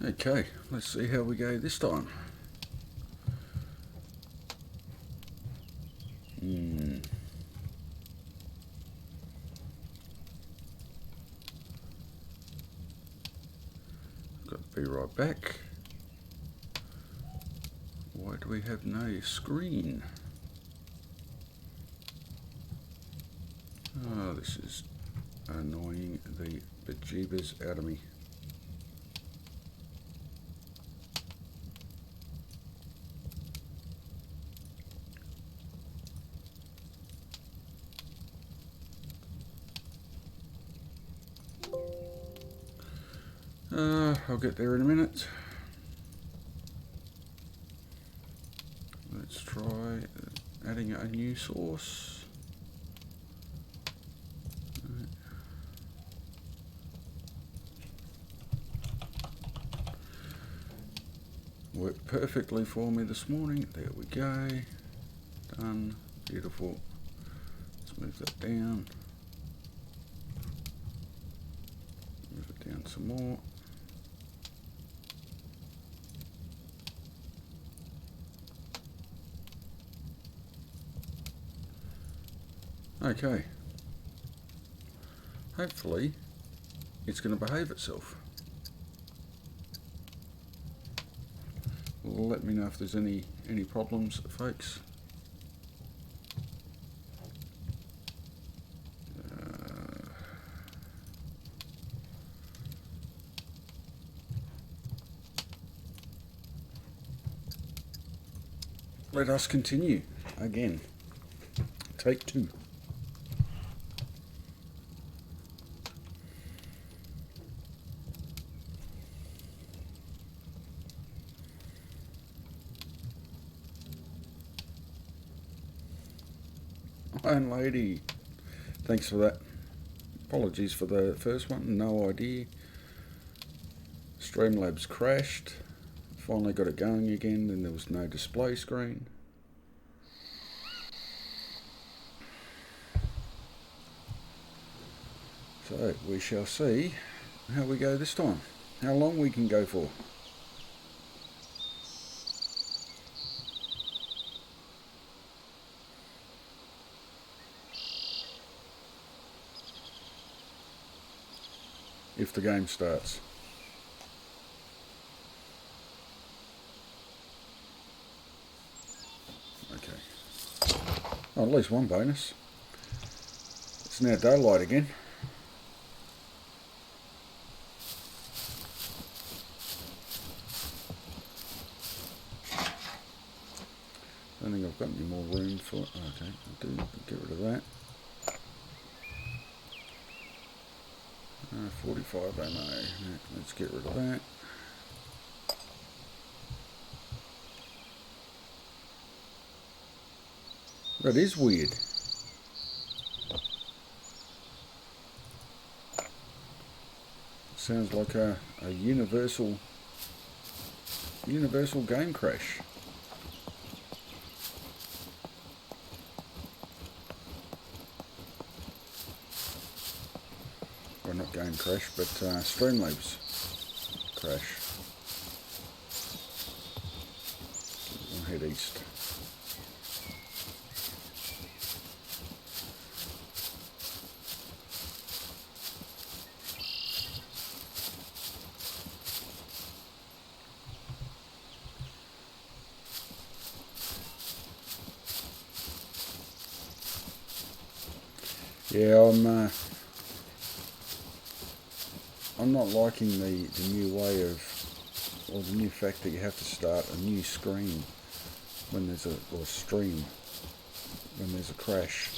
Okay, let's see how we go this time. Got to be right back. Why do we have no screen? Oh, this is annoying the bejeebers out of me. I'll get there in a minute. Let's try adding a new source. Worked perfectly for me this morning. There we go. Done. Beautiful. Let's move that down. Move it down some more. Okay. Hopefully it's going to behave itself. Let me know if there's any problems, folks. Let us continue again. Take two. Iron Lady, thanks for that. Apologies for the first one, no idea. Streamlabs crashed. Finally got it going again, then there was no display screen. So we shall see how we go this time. How long we can go for. If the game starts. Okay. Oh, at least one bonus. It's now daylight again. I don't think I've got any more room for... Okay, I'll do. Get rid of that. 45 ammo. Let's get rid of that. That is weird. Sounds like a universal game crash. Well, not game crash, but Streamlabs crash. We'll head east. Yeah, I'm not liking the new way of, or the new fact that you have to start a new screen when there's or stream when there's a crash.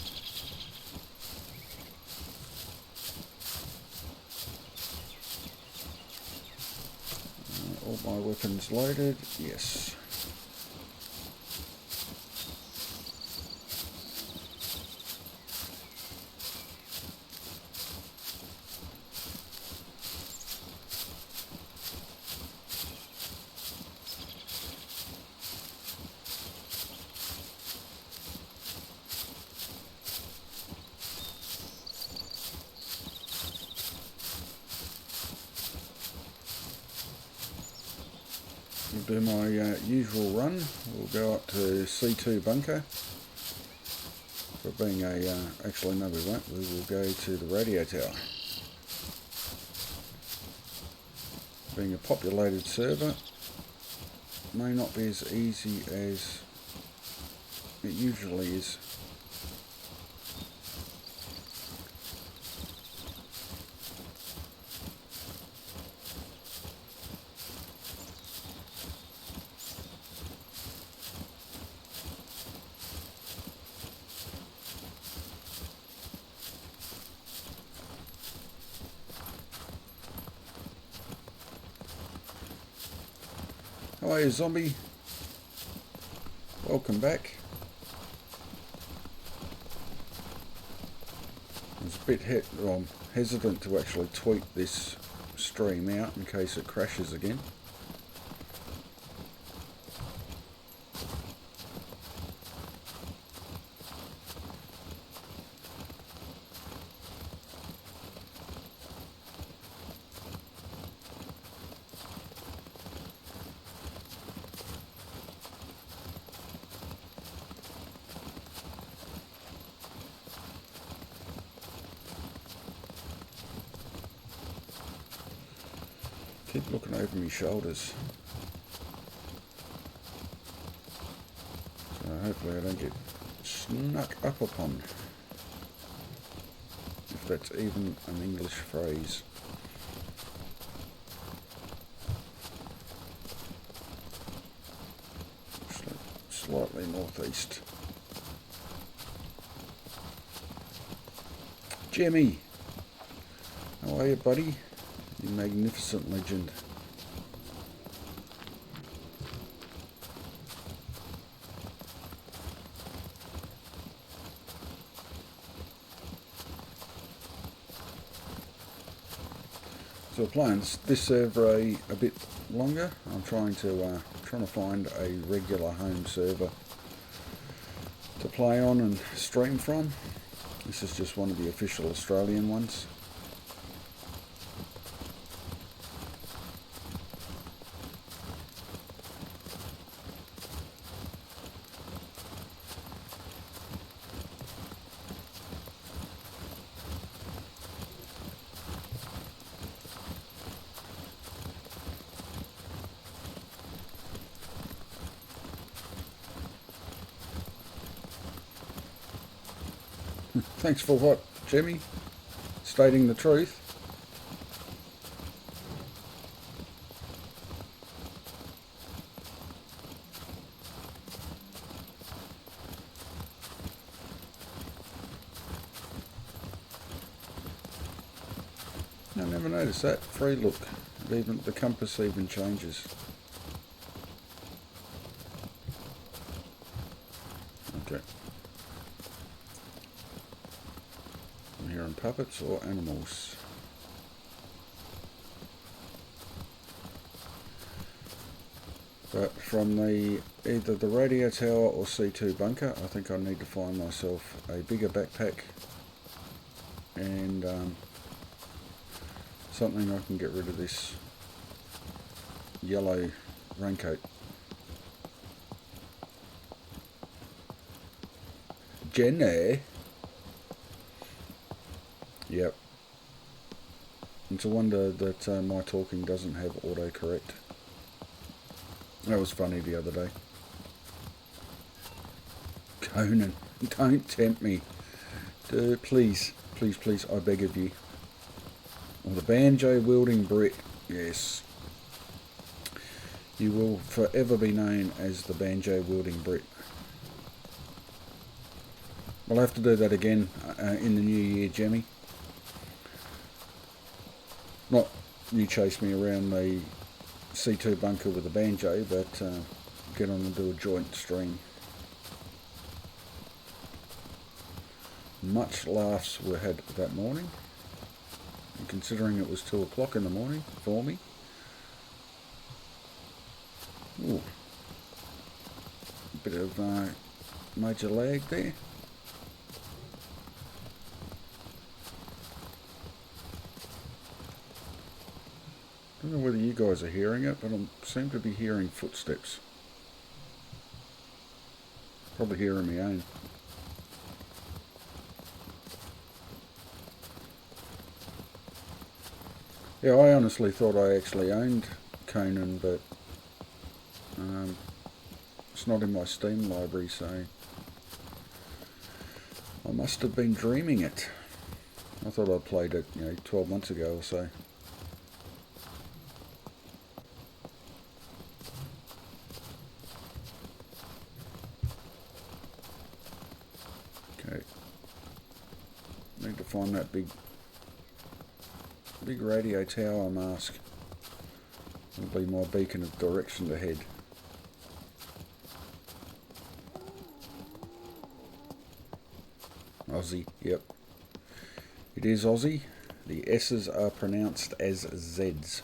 All my weapons loaded, yes. do my usual run. We'll go up to C2 bunker. For being a, actually no we won't, we will go to the radio tower. Being a populated server, may not be as easy as it usually is. Hi zombie, welcome back. I was a bit hesitant to actually tweet this stream out in case it crashes again. Keep looking over my shoulders. So hopefully I don't get snuck up upon. If that's even an English phrase. Slightly northeast. Jimmy! How are you, buddy? You magnificent legend. So playing this server a bit longer. I'm trying to find a regular home server to play on and stream from. This is just one of the official Australian ones. Thanks for what, Jimmy? Stating the truth. I never noticed that. Free look. Even the compass even changes. Okay. I'm hearing puppets or animals. But from either the radio tower or C2 bunker, I think I need to find myself a bigger backpack and something I can get rid of this yellow raincoat. Jenny? Yep. It's a wonder that my talking doesn't have autocorrect. That was funny the other day. Conan, don't tempt me. Please, please, please, I beg of you. Or the banjo wielding Brit, yes. You will forever be known as the banjo wielding Brit. We'll have to do that again in the new year, Jemmy. Not you chase me around the C2 bunker with a banjo, but get on and do a joint stream. Much laughs were had that morning, and considering it was 2 o'clock in the morning for me. Ooh, a bit of major lag there. don't know whether you guys are hearing it, but I seem to be hearing footsteps. Probably hearing my own. Yeah, I honestly thought I actually owned Conan, but it's not in my Steam library, so I must have been dreaming it. I thought I played it, 12 months ago or so. Okay. Need to find that big radio tower mask. It'll be my beacon of direction to head. Aussie, yep. It is Aussie. The S's are pronounced as Z's,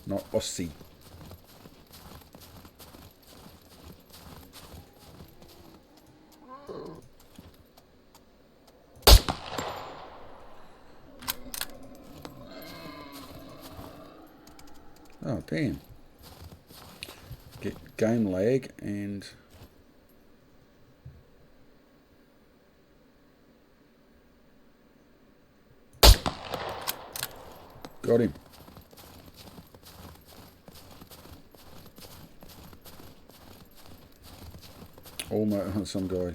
not Aussie. Oh, damn. Get game lag and... Got him. Almost, some guy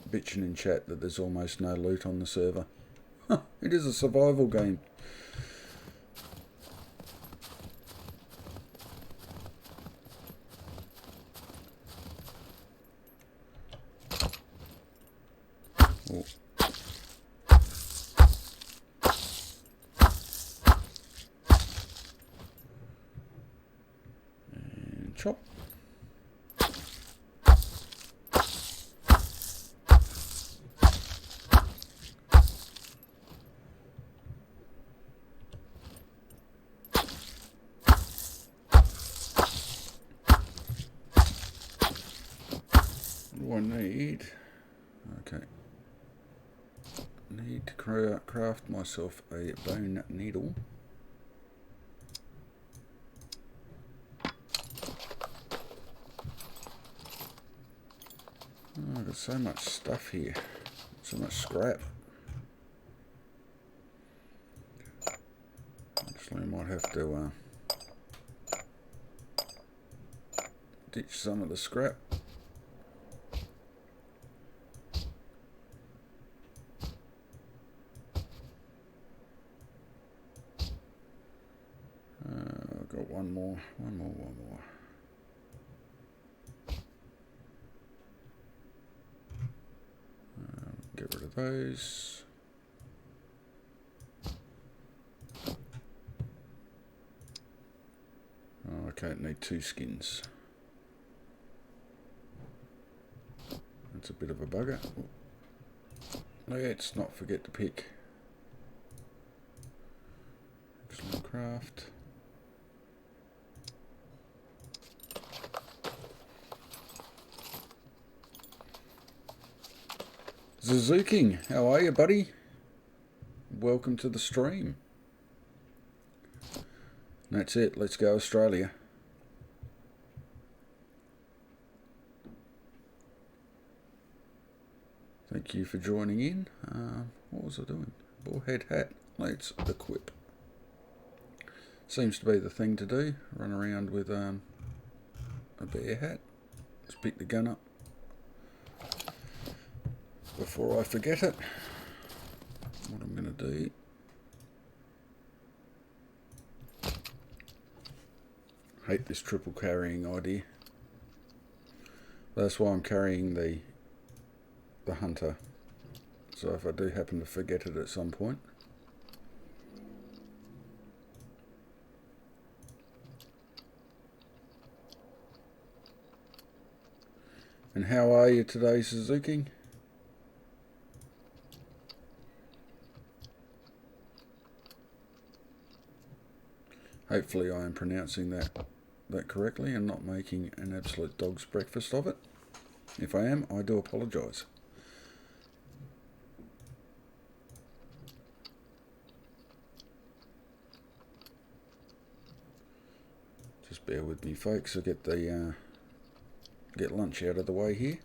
bitching in chat that there's almost no loot on the server. It is a survival game. Oh. And chop. What do I need? Okay. Need to craft myself a bone needle. Oh, I've got so much stuff here. So much scrap. Actually, I might have to ditch some of the scrap. I've got one more. Get rid of those. Oh, okay, I need 2 skins. That's a bit of a bugger. Let's not forget to pick. Excellent craft. Zuzuking, how are you, buddy? Welcome to the stream. That's it, let's go Australia. Thank you for joining in. What was I doing? Bullhead hat, let's equip. Seems to be the thing to do, run around with a bear hat. Let's pick the gun up before I forget it. What I'm going to do, hate this triple carrying idea. That's why I'm carrying the hunter, so if I do happen to forget it at some point. And how are you today, Suzuki? Hopefully I am pronouncing that correctly and not making an absolute dog's breakfast of it. If I am, I do apologise. Just bear with me, folks. I'll get the get lunch out of the way here,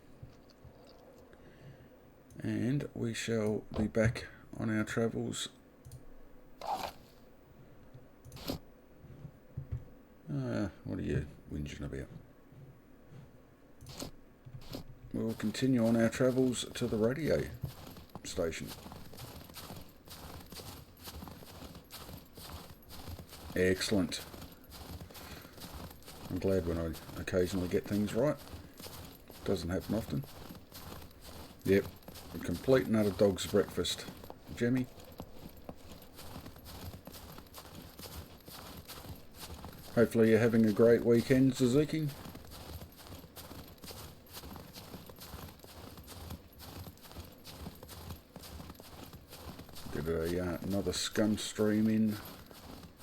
and we shall be back on our travels. What are you whinging about? We'll continue on our travels to the radio station. Excellent. I'm glad when I occasionally get things right. Doesn't happen often. Yep, a complete and utter dog's breakfast. Jemmy. Hopefully you're having a great weekend, Suzuki. Did another SCUM stream in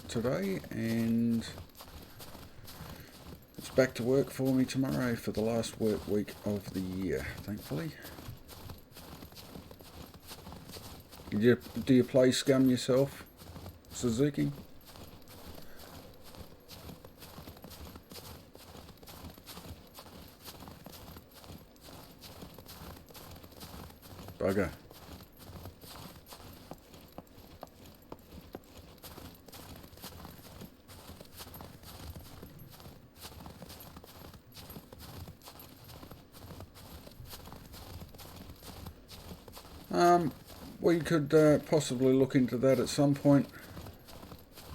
today, and it's back to work for me tomorrow for the last work week of the year, thankfully. Do you play SCUM yourself, Suzuki? Bugger. We could possibly look into that at some point,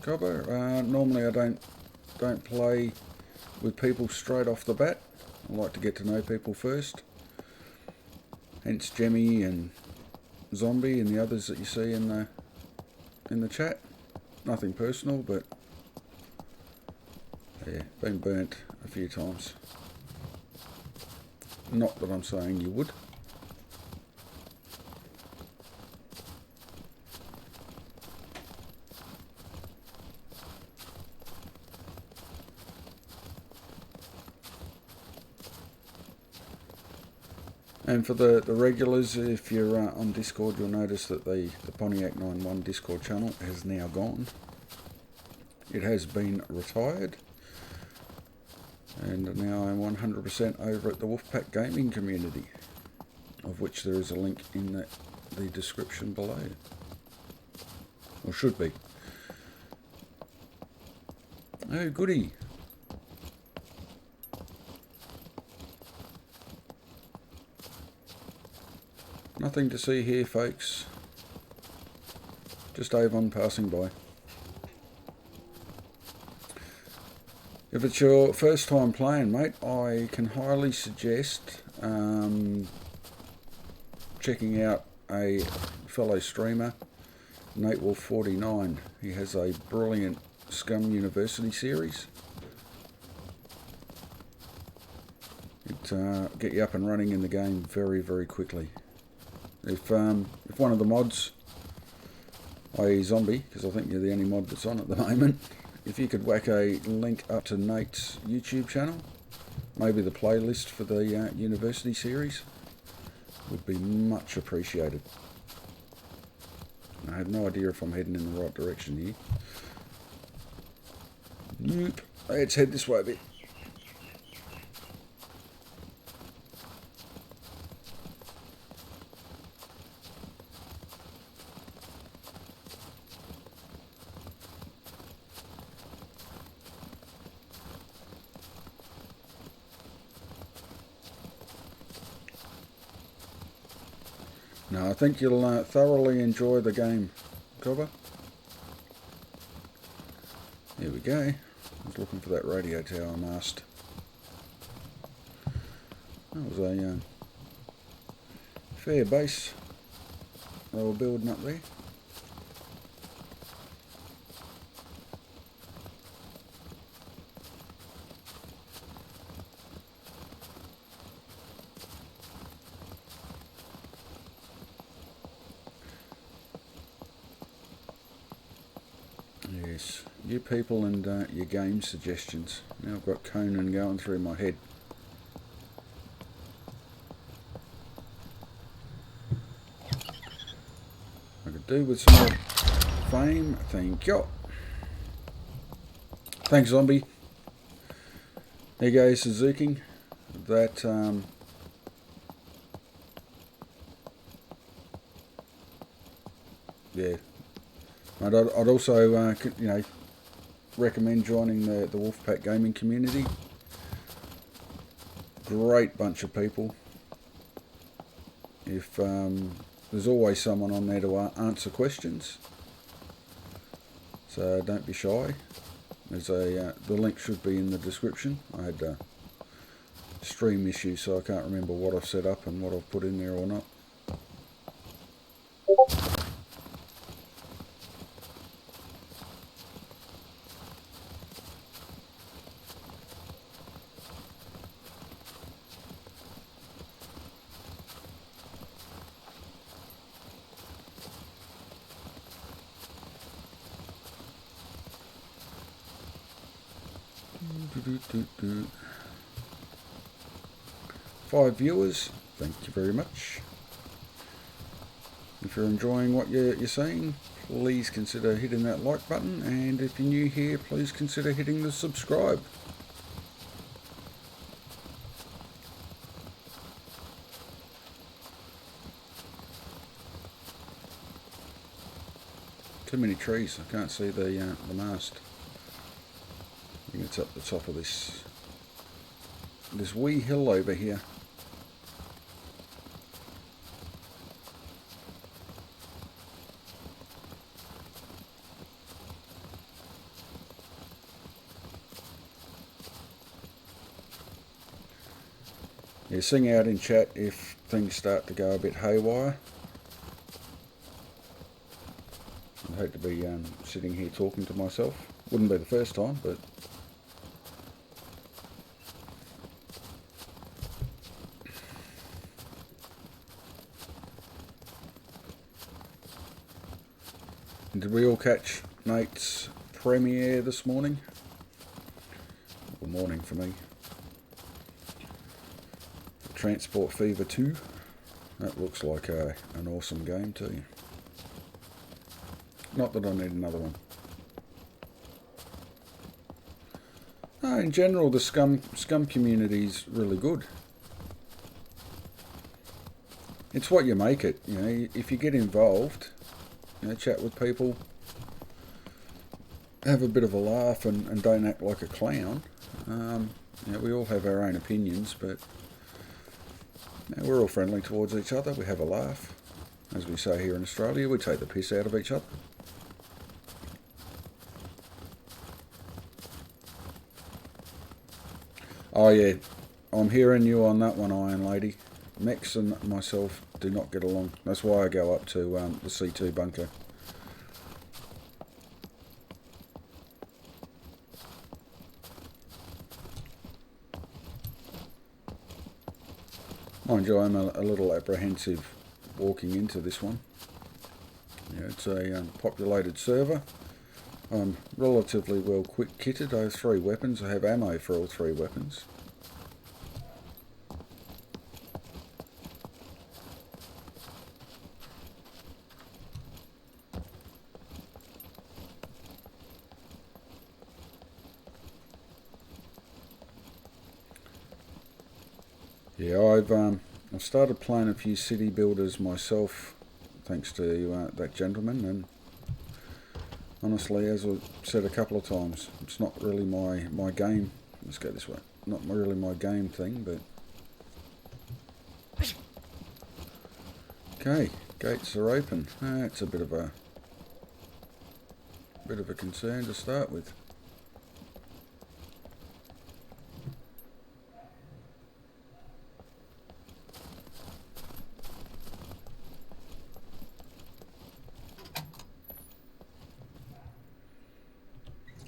Cobber. Normally I don't play with people straight off the bat. I like to get to know people first. Hence Jemmy and Zombie and the others that you see in the chat. Nothing personal, but yeah, been burnt a few times. Not that I'm saying you would. And for the regulars, if you're on Discord, you'll notice that the Pontiac 91 Discord channel has now gone. It has been retired. And now I'm 100% over at the Wolfpack Gaming community, of which there is a link in the description below. Or should be. Oh, goody. Nothing to see here, folks. Just Avon passing by. If it's your first time playing, mate, I can highly suggest checking out a fellow streamer, NateWolf49. He has a brilliant SCUM University series. It'll get you up and running in the game very, very quickly. If one of the mods, i.e. Zombie, because I think you're the only mod that's on at the moment, if you could whack a link up to Nate's YouTube channel, maybe the playlist for the University series, would be much appreciated. I have no idea if I'm heading in the right direction here. Nope. Let's head this way a bit. No, I think you'll thoroughly enjoy the game, Cobber. Here we go. I was looking for that radio tower mast. That was a fair base they were building up there. Yes, you people and your game suggestions. Now I've got Conan going through my head. I could do with some more fame. Thank you. Thanks, Zombie. There you go, Suzuki. That yeah, I'd also recommend joining the Wolfpack gaming community. Great bunch of people. If there's always someone on there to answer questions, so don't be shy. There's the link should be in the description. I had stream issues, so I can't remember what I've set up and what I've put in there or not. Five viewers, thank you very much. If you're enjoying what you're seeing, please consider hitting that like button, and if you're new here, please consider hitting the subscribe. Too many trees, I can't see the mast. I think it's up the top of this wee hill over here. Yeah, sing out in chat if things start to go a bit haywire. I hate to be sitting here talking to myself. Wouldn't be the first time, but did we all catch Nate's premiere this morning? Good morning for me. Transport Fever 2. That looks like an awesome game too. Not that I need another one. No, in general, the scum community is really good. It's what you make it. You know, if you get involved, chat with people, have a bit of a laugh, and don't act like a clown. We all have our own opinions, but we're all friendly towards each other. We have a laugh. As we say here in Australia, we take the piss out of each other. Oh yeah, I'm hearing you on that one, Iron Lady. Max and myself do not get along. That's why I go up to the C2 bunker. Mind you, I'm a little apprehensive walking into this one. Yeah, it's a populated server. I'm relatively well quick kitted. I have 3 weapons. I have ammo for all 3 weapons. Yeah, I've started playing a few city builders myself, thanks to that gentleman, and honestly, as I've said a couple of times, it's not really my game. Let's go this way. Not really my game thing, but okay, gates are open. That's a bit of a concern to start with.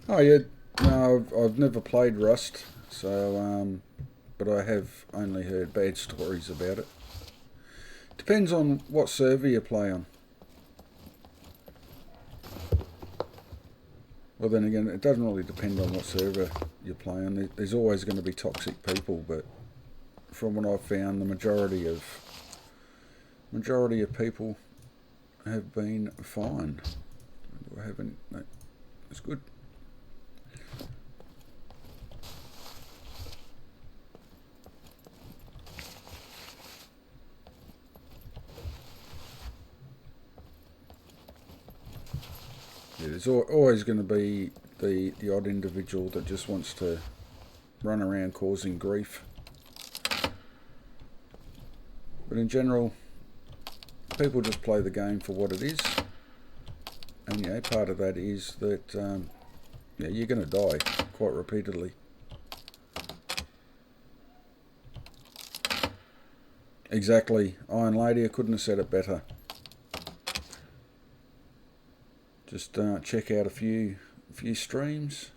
Oh yeah, no, I've never played Rust, so but I have only heard bad stories about it. Depends on what server you play on. Well, then again, it doesn't really depend on what server you play on. There's always going to be toxic people, but from what I've found, the majority of people have been fine. I haven't. No, it's good. Yeah, there's always going to be the odd individual that just wants to run around causing grief. But in general, people just play the game for what it is. And yeah, part of that is that yeah, you're going to die quite repeatedly. Exactly, Iron Lady, I couldn't have said it better. Just check out a few streams.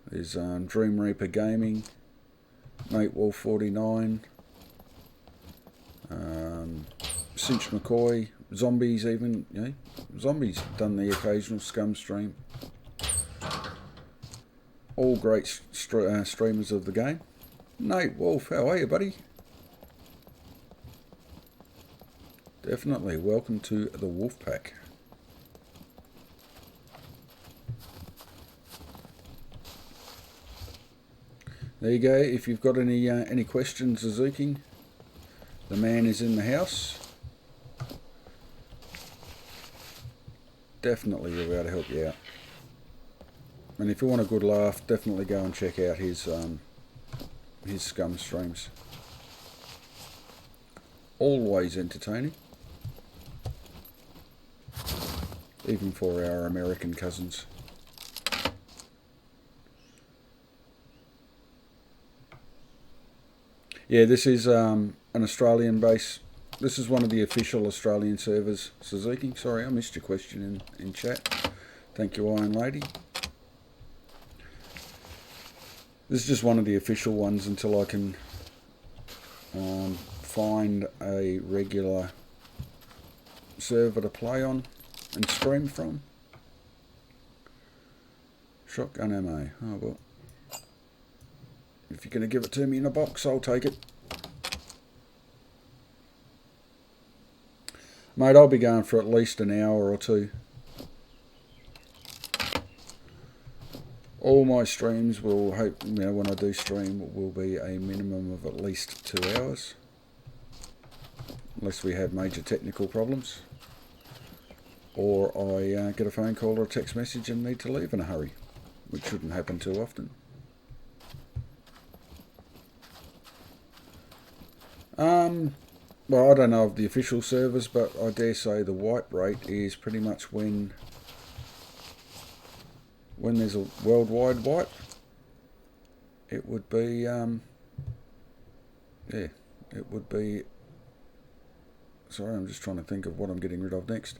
There's Dream Reaper Gaming, Nate Wolf 49, Cinch McCoy, Zombies even, you know, Zombies done the occasional Scum stream. All great streamers of the game. Nate Wolf, how are you, buddy? Definitely, welcome to the Wolf Pack. There you go. If you've got any questions, Suzuki, the man is in the house. Definitely we'll be able to help you out. And if you want a good laugh, definitely go and check out his Scum streams. Always entertaining. Even for our American cousins. Yeah, this is an Australian base. This is one of the official Australian servers, Suzuki. Sorry, I missed your question in chat. Thank you, Iron Lady. This is just one of the official ones until I can find a regular server to play on and stream from. Shotgun ammo. Oh well. If you're going to give it to me in a box, I'll take it. Mate, I'll be going for at least an hour or two. All my streams will, when I do stream, will be a minimum of at least 2 hours. Unless we have major technical problems. Or I get a phone call or a text message and need to leave in a hurry. Which shouldn't happen too often. Well, I don't know of the official servers, but I dare say the wipe rate is pretty much when there's a worldwide wipe. It would be, yeah, it would be, sorry, I'm just trying to think of what I'm getting rid of next.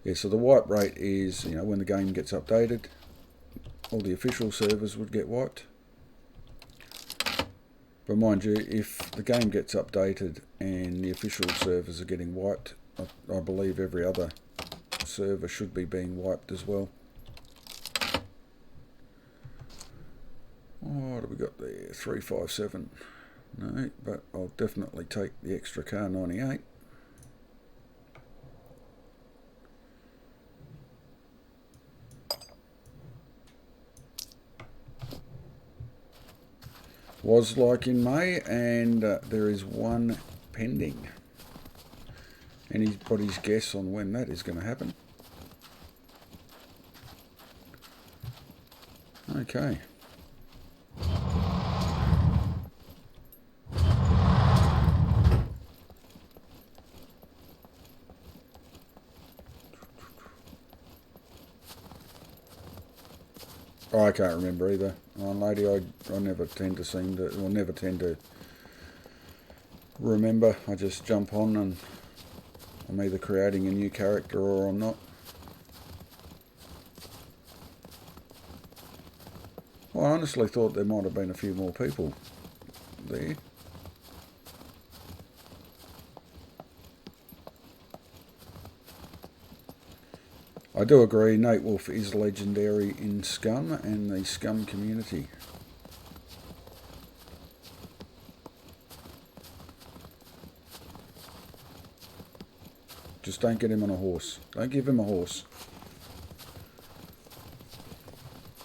Yeah, so the wipe rate is, when the game gets updated, all the official servers would get wiped. But mind you, if the game gets updated and the official servers are getting wiped, I believe every other server should be being wiped as well. What have we got there? 357. No, but I'll definitely take the extra car 98. Was like in May, and there is one pending. Anybody's guess on when that is going to happen? Okay. Oh, I can't remember either. Lady, I never tend to never tend to remember. I just jump on and I'm either creating a new character or I'm not. Well, I honestly thought there might have been a few more people there. I do agree, Nate Wolf is legendary in Scum and the Scum community. Just don't get him on a horse. Don't give him a horse.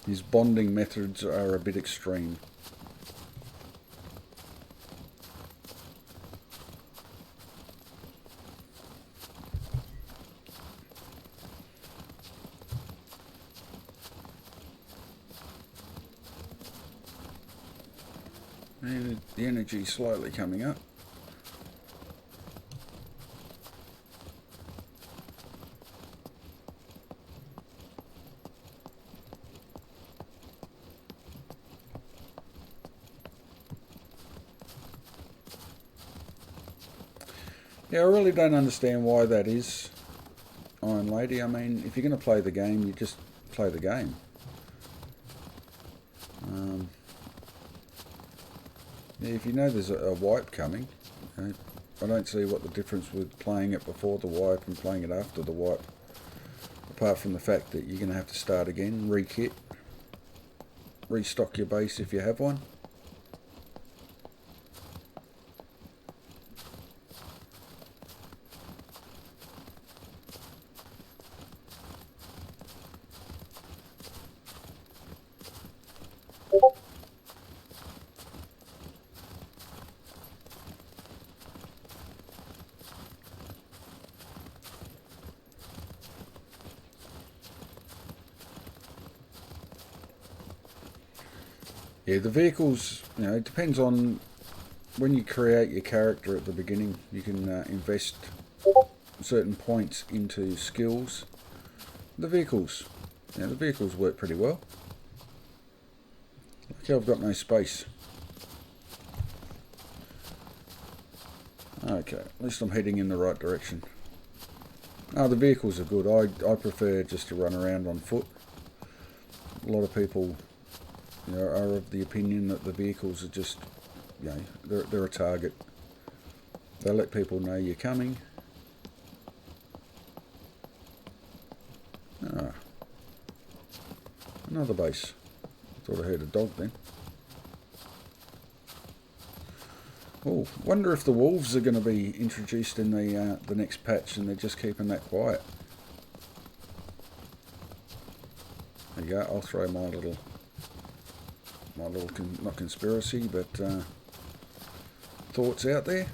His bonding methods are a bit extreme. And the energy slowly coming up. Yeah, I really don't understand why that is, Iron Lady. I mean, if you're going to play the game, you just play the game. Yeah, if you know there's a wipe coming, I don't see what the difference with playing it before the wipe and playing it after the wipe, apart from the fact that you're going to have to start again, re-kit, restock your base if you have one. Yeah, the vehicles, it depends on when you create your character at the beginning. You can invest certain points into skills. The vehicles work pretty well. Okay, I've got no space. Okay, at least I'm heading in the right direction. The vehicles are good. I prefer just to run around on foot. A lot of people are of the opinion that the vehicles are just, they're a target. They let people know you're coming. Another base. Thought I heard a dog then. Oh, wonder if the wolves are going to be introduced in the next patch, and they're just keeping that quiet. There you go. I'll throw my little not conspiracy, but thoughts out there.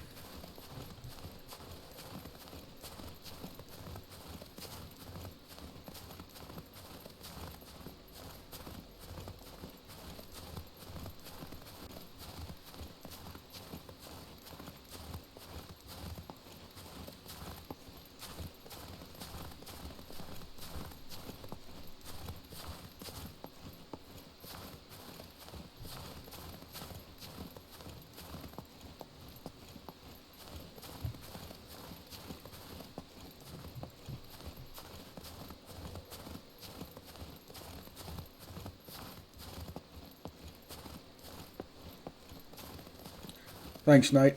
Thanks, Nate.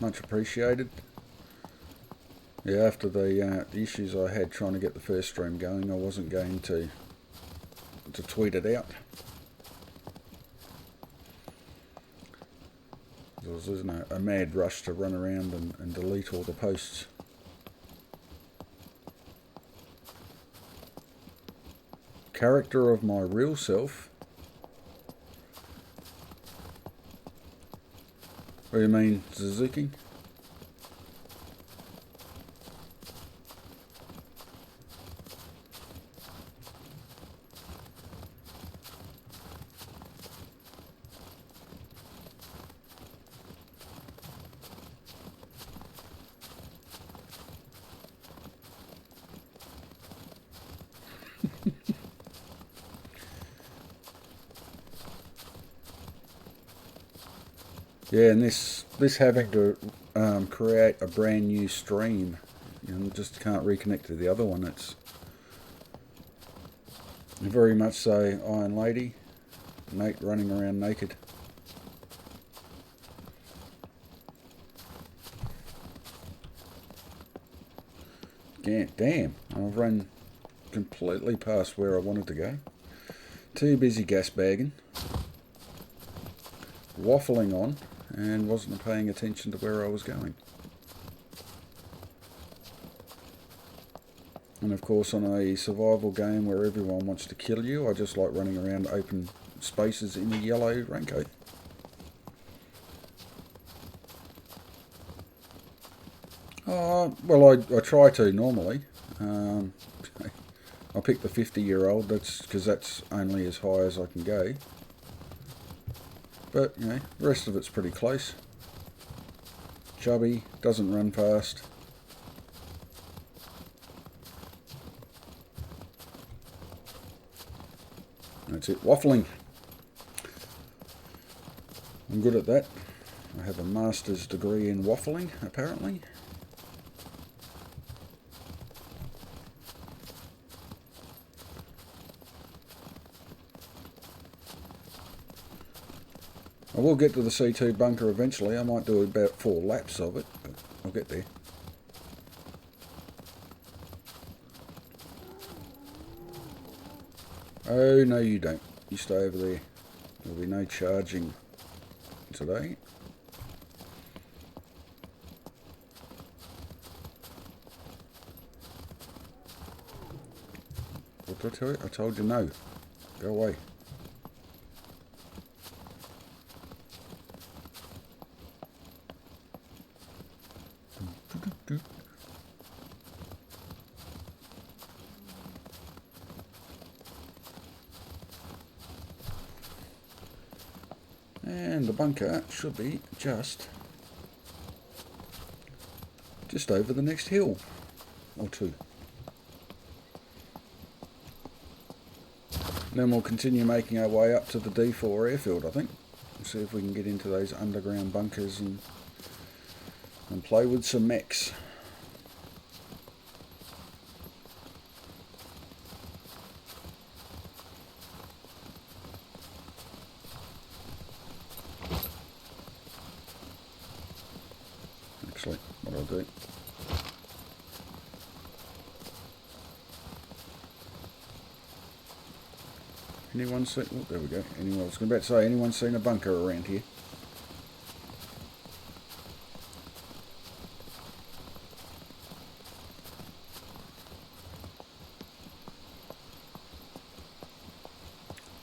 Much appreciated. Yeah, after the issues I had trying to get the first stream going, I wasn't going to tweet it out. There was a mad rush to run around and delete all the posts. Character of my real self. What do you mean, Suzuki? Yeah, and this having to create a brand new stream, just can't reconnect to the other one. It's very much so Iron Lady, Nate running around naked. Yeah, damn, I've run completely past where I wanted to go. Too busy gas bagging, waffling on, and wasn't paying attention to where I was going. And of course, on a survival game where everyone wants to kill you, I just like running around open spaces in a yellow raincoat. Well, I try to normally. I pick the 50-year-old, because that's only as high as I can go. But, you know, the rest of it's pretty close. Chubby, doesn't run fast. That's it, waffling. I'm good at that. I have a master's degree in waffling, apparently. I will get to the C2 bunker eventually. I might do about 4 laps of it, but I'll get there. Oh, no you don't. You stay over there. There'll be no charging today. What did I tell you? I told you no. Go away. And the bunker should be just over the next hill or two. Then we'll continue making our way up to the D4 airfield, I think. We'll see if we can get into those underground bunkers and play with some mechs. Actually, what I'll do. Anyone seen? Oh, there we go. Anyone? I was about to say, anyone seen a bunker around here?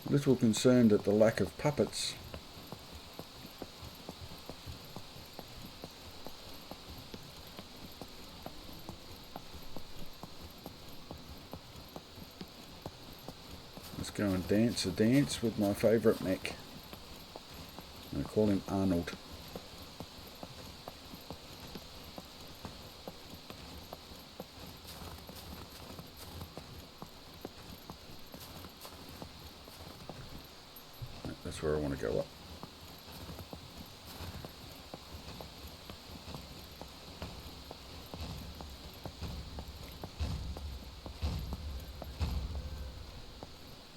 A little concerned at the lack of puppets. Let's go and dance a dance with my favourite mech. I call him Arnold. That's where I want to go up.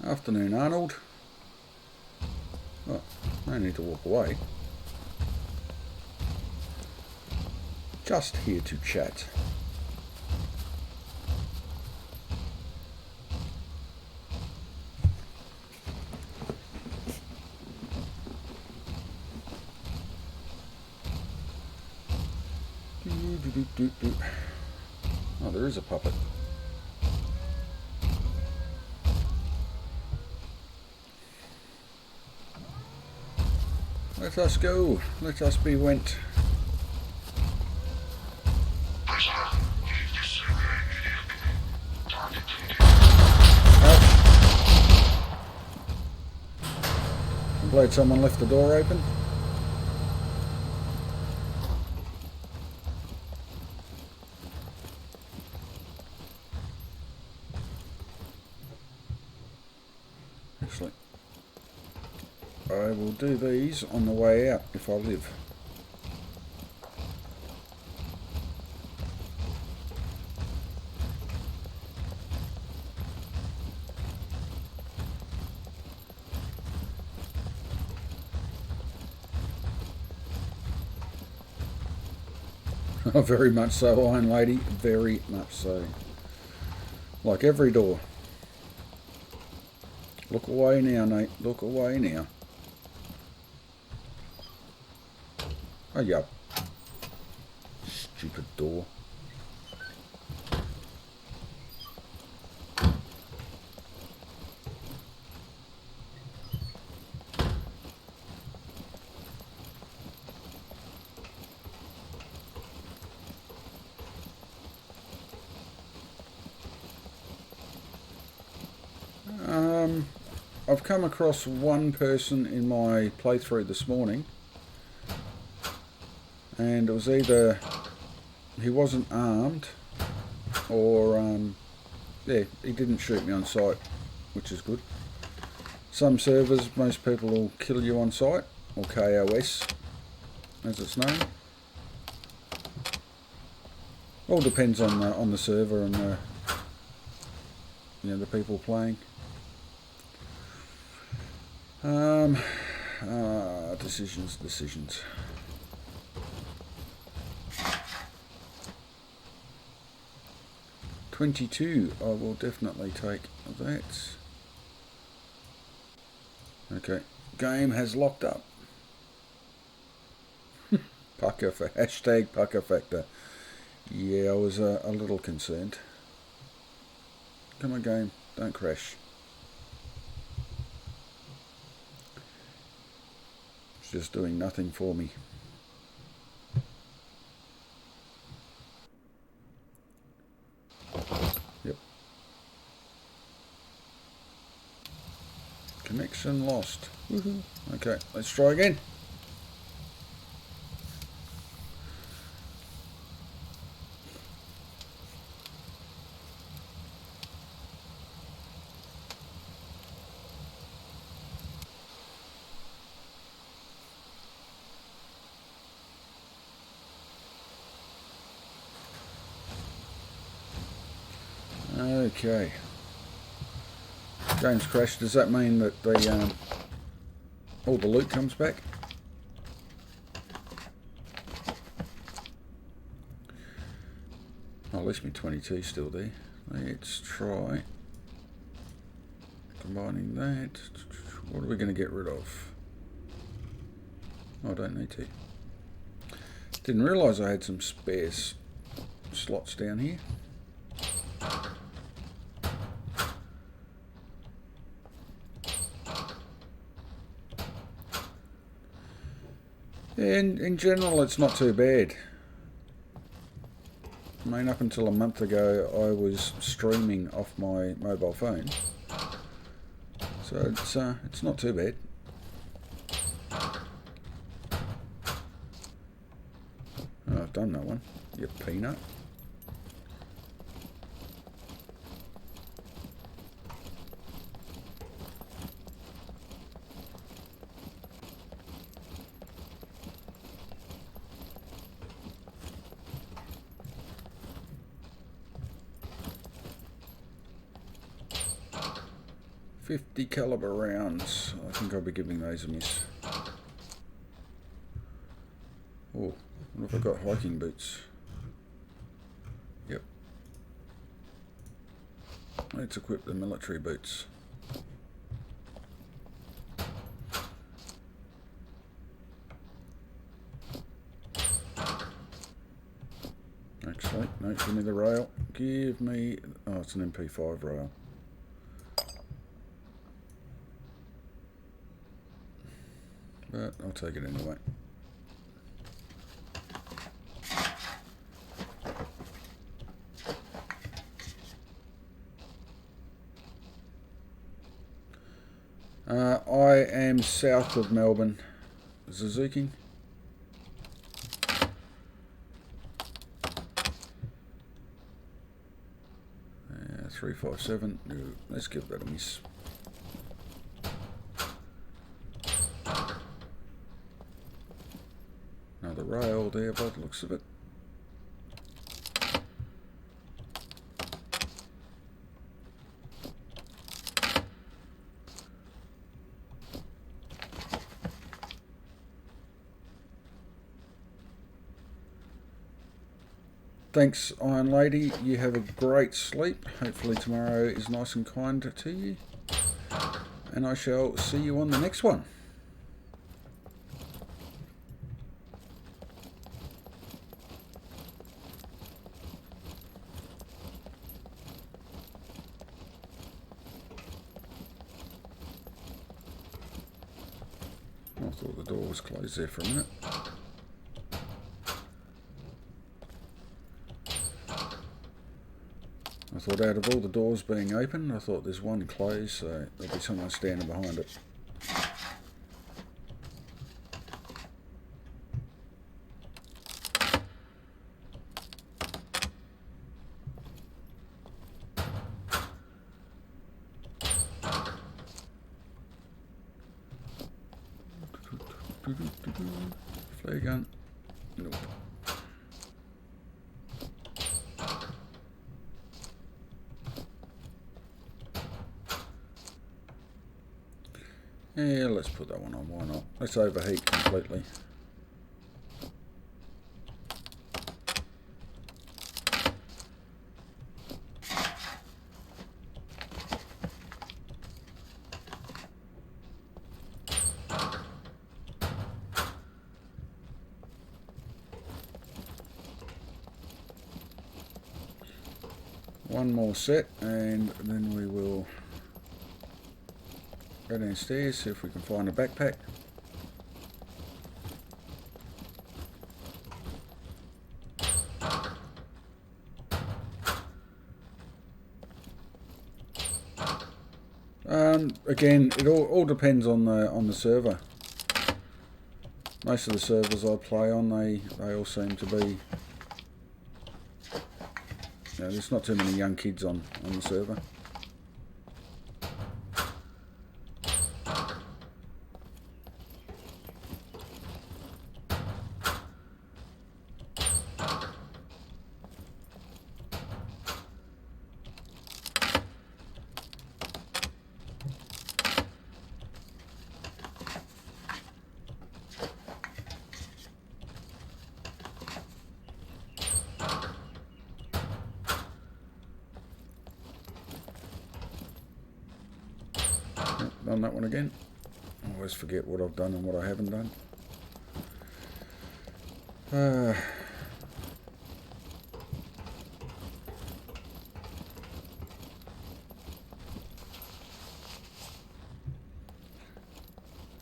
Afternoon, Arnold. Oh, no need to walk away. Just here to chat. Oh, there is a puppet. Let us go. Let us be went. I'm glad someone left the door open. Excellent. I will do these on the way out if I live. Very much so, Iron Lady. Very much so. Like every door. Look away now, Nate. Look away now. Oh, yeah. Stupid door. I I've come across one person in my playthrough this morning, and it was either he wasn't armed or yeah, he didn't shoot me on sight, which is good. Some servers, most people will kill you on sight, or KOS as it's known. All depends on the server and the, you know, the people playing. Decisions. 22, I will definitely take that. Okay, game has locked up. Pucker for hashtag pucker factor. Yeah, I was a little concerned. Come on, game, don't crash. It's just doing nothing for me. Yep. Connection lost. Woohoo. Okay, let's try again. Okay. Game's crashed. Does that mean that the all the loot comes back? Oh, at least my 22 is still there. Let's try combining that. What are we going to get rid of? Oh, I don't need to. Didn't realise I had some spare slots down here. Yeah, in general, it's not too bad. I mean, up until a month ago, I was streaming off my mobile phone, so it's not too bad. Oh, I've done that one. You peanut. .50 caliber rounds. I think I'll be giving those a miss. Oh, what have I got? Hiking boots. Yep. Let's equip the military boots. Actually, no, give me the rail. Give me... Oh, it's an MP5 rail. But I'll take it anyway. I am south of Melbourne. Suzuki. 357. No, let's give that a miss. Another rail there by the looks of it. Thanks, Iron Lady. You have a great sleep. Hopefully tomorrow is nice and kind to you. And I shall see you on the next one. I thought the door was closed there for a minute. I thought out of all the doors being open, I thought there's one closed, so there'll be someone standing behind it. Flare gun. Nope. Yeah, let's put that one on, why not? Let's overheat completely. One more set and then we will go downstairs, see if we can find a backpack. Again, it all depends on the server. Most of the servers I play on, they all seem to be, there's not too many young kids on the server. Done that one again. I always forget what I've done and what I haven't done.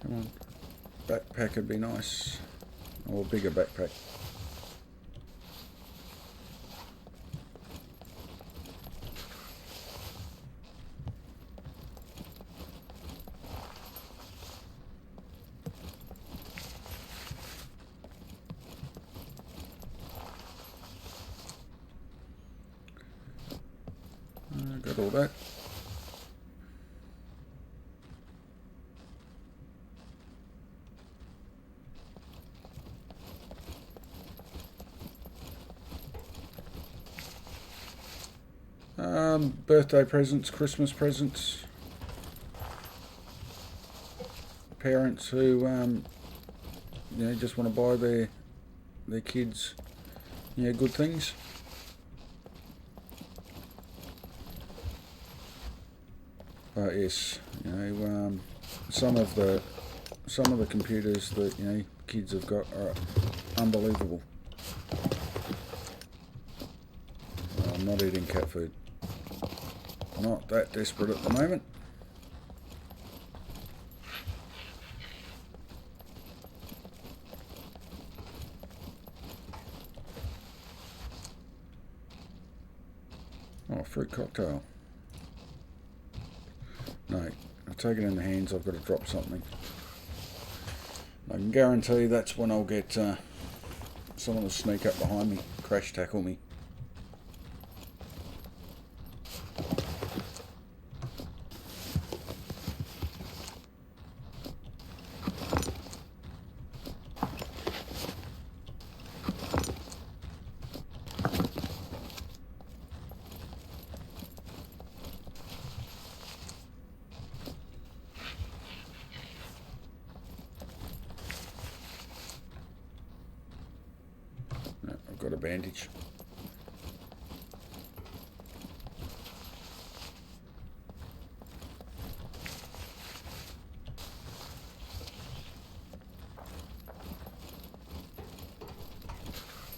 Come on. Backpack would be nice. Or a bigger backpack. Got all that. Birthday presents, Christmas presents. Parents who just want to buy their kids good things. But yes, some of the computers that kids have got are unbelievable. I'm not eating cat food. Not that desperate at the moment. Oh, fruit cocktail. No, I'll take it in the hands, I've got to drop something. I can guarantee that's when I'll get someone to sneak up behind me, crash tackle me. Got a bandage.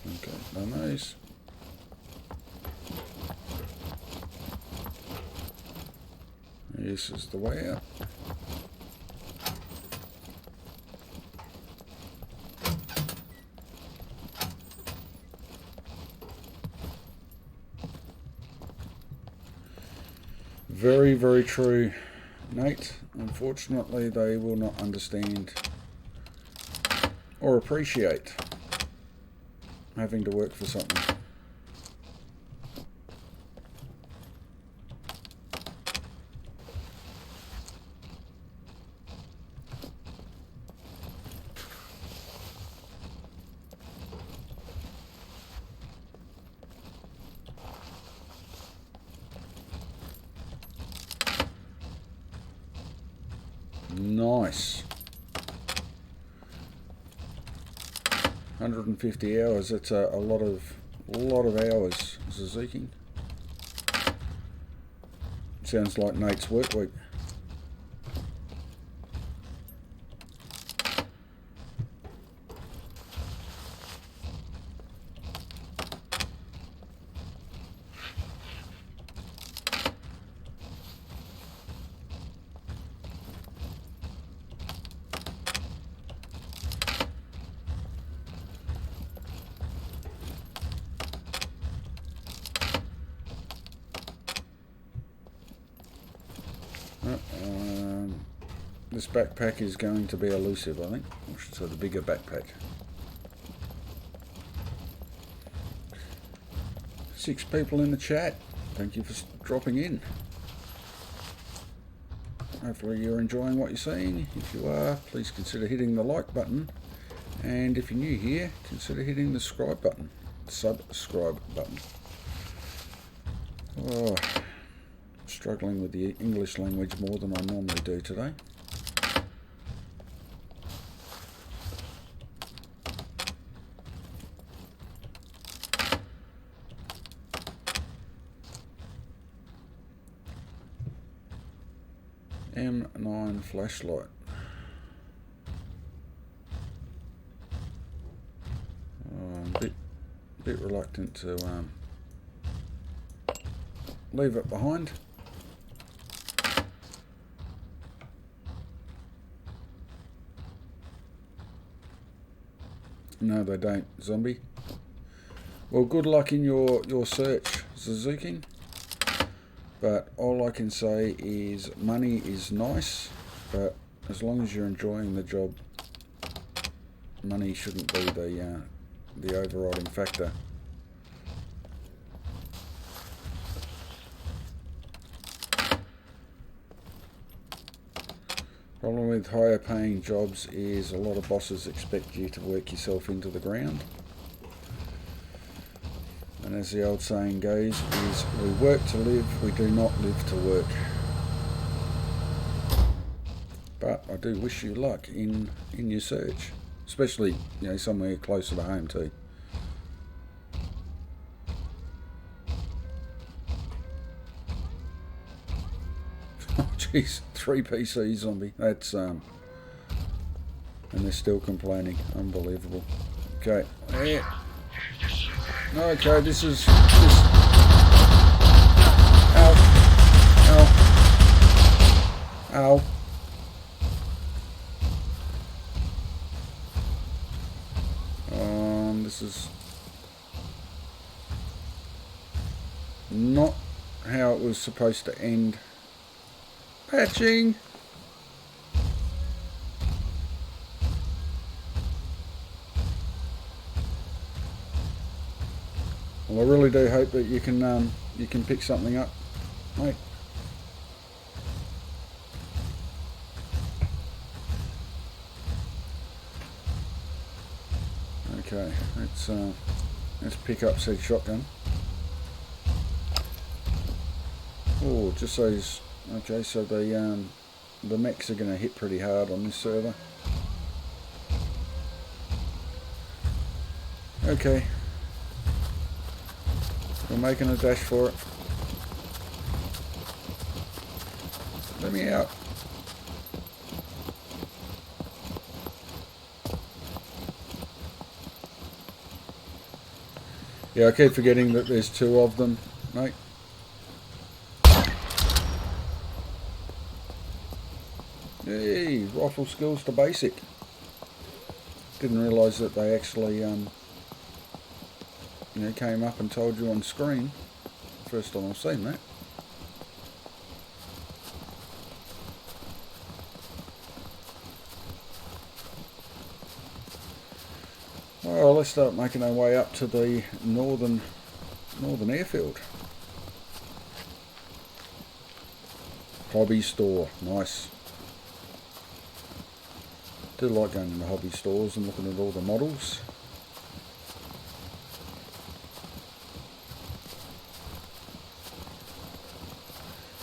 Okay, no nice. This is the way out. Very, very true, Nate. Unfortunately, they will not understand or appreciate having to work for something. Nice. 150 hours. That's a lot of hours, Suzuki. Sounds like Nate's work week. This backpack is going to be elusive, I think. I should say the bigger backpack. 6 people in the chat. Thank you for dropping in. Hopefully you're enjoying what you're seeing. If you are, please consider hitting the like button. And if you're new here, consider hitting the subscribe button. Oh, struggling with the English language more than I normally do today. M9 flashlight. I'm a bit reluctant to leave it behind. No, they don't, zombie. Well, good luck in your search, Suzuki. But all I can say is money is nice, but as long as you're enjoying the job, money shouldn't be the overriding factor. Problem with higher paying jobs is a lot of bosses expect you to work yourself into the ground. And as the old saying goes, is we work to live, we do not live to work. But I do wish you luck in your search, especially somewhere closer to home too. Oh jeez, 3 PC zombie. That's and they're still complaining. Unbelievable. Okay. Yeah. Okay, this is ow. Ow. This is not how it was supposed to end. Patching. Well, I really do hope that you can pick something up, mate. Okay, let's pick up said shotgun. Oh, just those. Okay, so the mechs are going to hit pretty hard on this server. Okay. We're making a dash for it. Let me out. Yeah, I keep forgetting that there's 2 of them, mate. Hey, rifle skills to basic. Didn't realise that they actually came up and told you on screen. First time I've seen that. Well, let's start making our way up to the northern airfield. Hobby store, nice. Do like going into hobby stores and looking at all the models.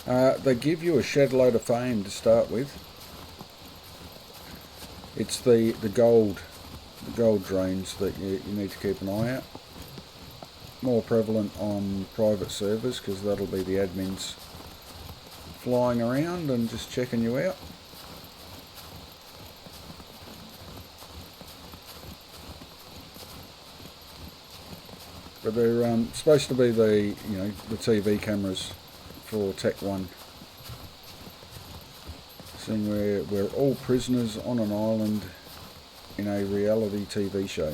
They give you a shed load of fame to start with. It's the gold drones that you need to keep an eye out. More prevalent on private servers because that'll be the admins flying around and just checking you out. But they're supposed to be the TV cameras for Tech 1. Seeing we're all prisoners on an island in a reality TV show.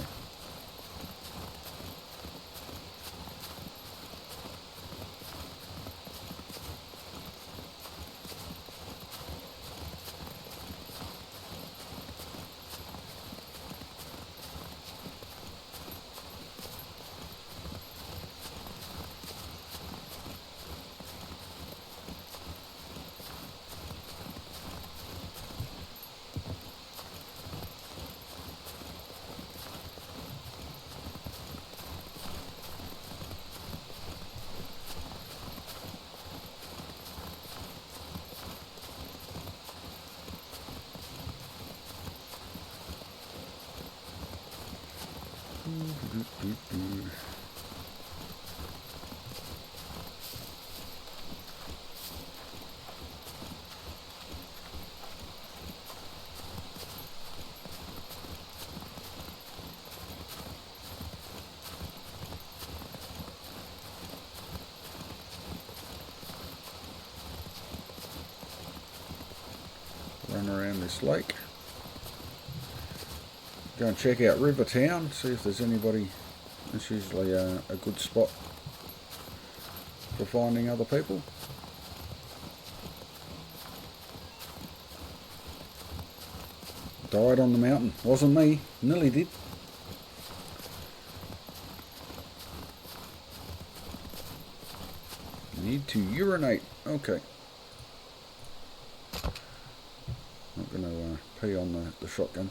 Run around this lake. Go and check out Rivertown, see if there's anybody. It's usually a good spot for finding other people. Died on the mountain. Wasn't me. Nearly did. Need to urinate. Okay. Not going to pee on the shotgun.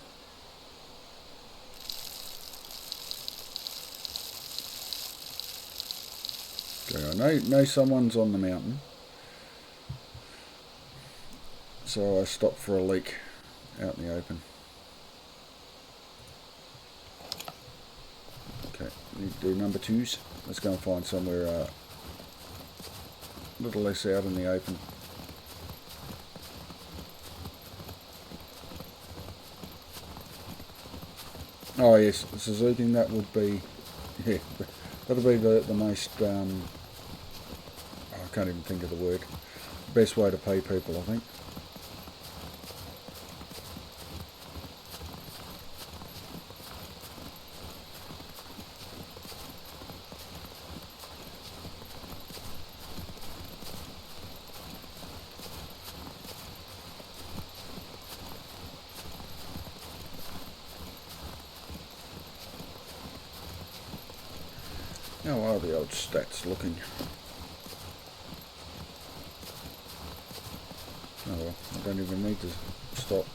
Okay, I know someone's on the mountain. So I stopped for a leak out in the open. Okay, need to do number 2s. Let's go and find somewhere a little less out in the open. Oh yes, Suzuki, that would be, yeah, that'll be the most, I can't even think of the word, best way to pay people, I think. How are the old stats looking? Oh well, I don't even need to stop.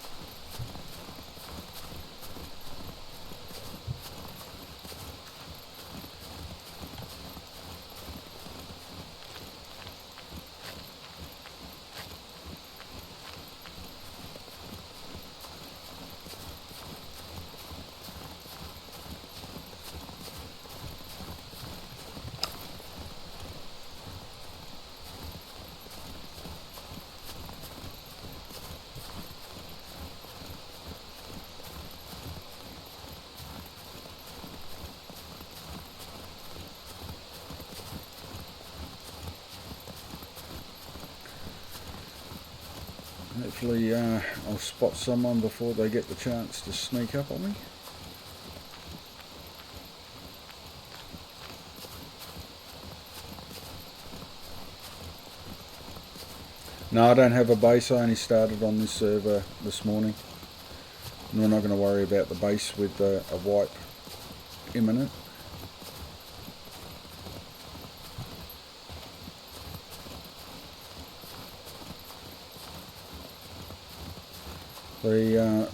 Hopefully I'll spot someone before they get the chance to sneak up on me. No, I don't have a base. I only started on this server this morning. And we're not going to worry about the base with a wipe imminent.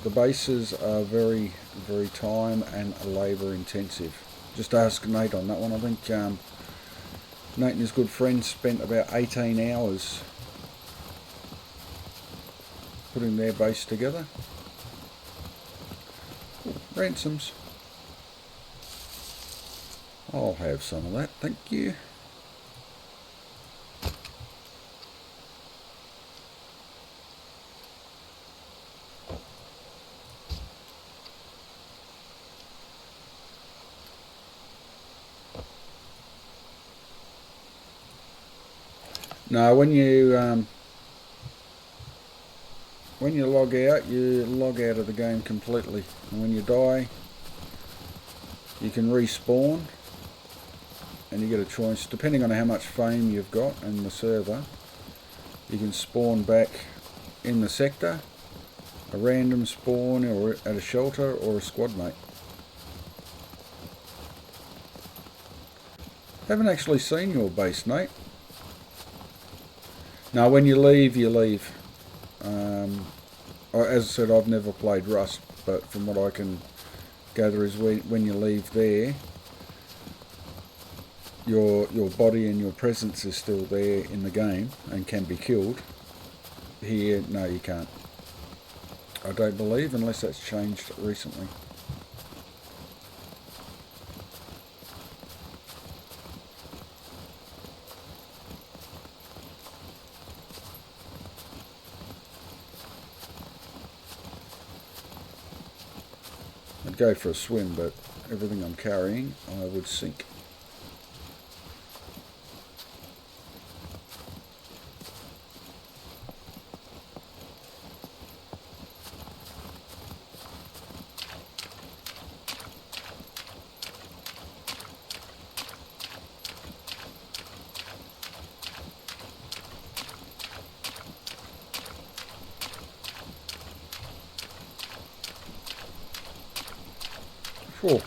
The bases are very, very time and labour intensive. Just ask Nate on that one. I think Nate and his good friend spent about 18 hours putting their base together. Ooh, ransoms. I'll have some of that, thank you. Now, when you log out, you log out of the game completely, and when you die, you can respawn, and you get a choice depending on how much fame you've got and the server. You can spawn back in the sector, a random spawn, or at a shelter, or a squad mate. Haven't actually seen your base, Nate. Now, when you leave, you leave. As I said, I've never played Rust, but from what I can gather is when you leave there, your body and your presence is still there in the game and can be killed. Here, no, you can't. I don't believe, unless that's changed recently. I'd go for a swim, but everything I'm carrying I would sink. Whew.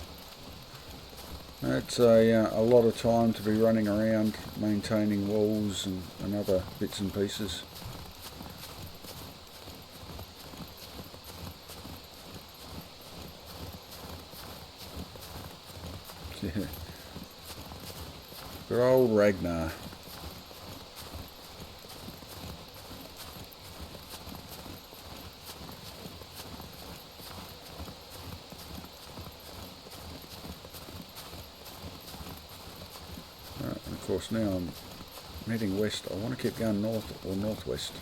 That's a lot of time to be running around maintaining walls and other bits and pieces. Yeah. Good old Ragnar. Of course, now I'm heading west. I want to keep going north or northwest.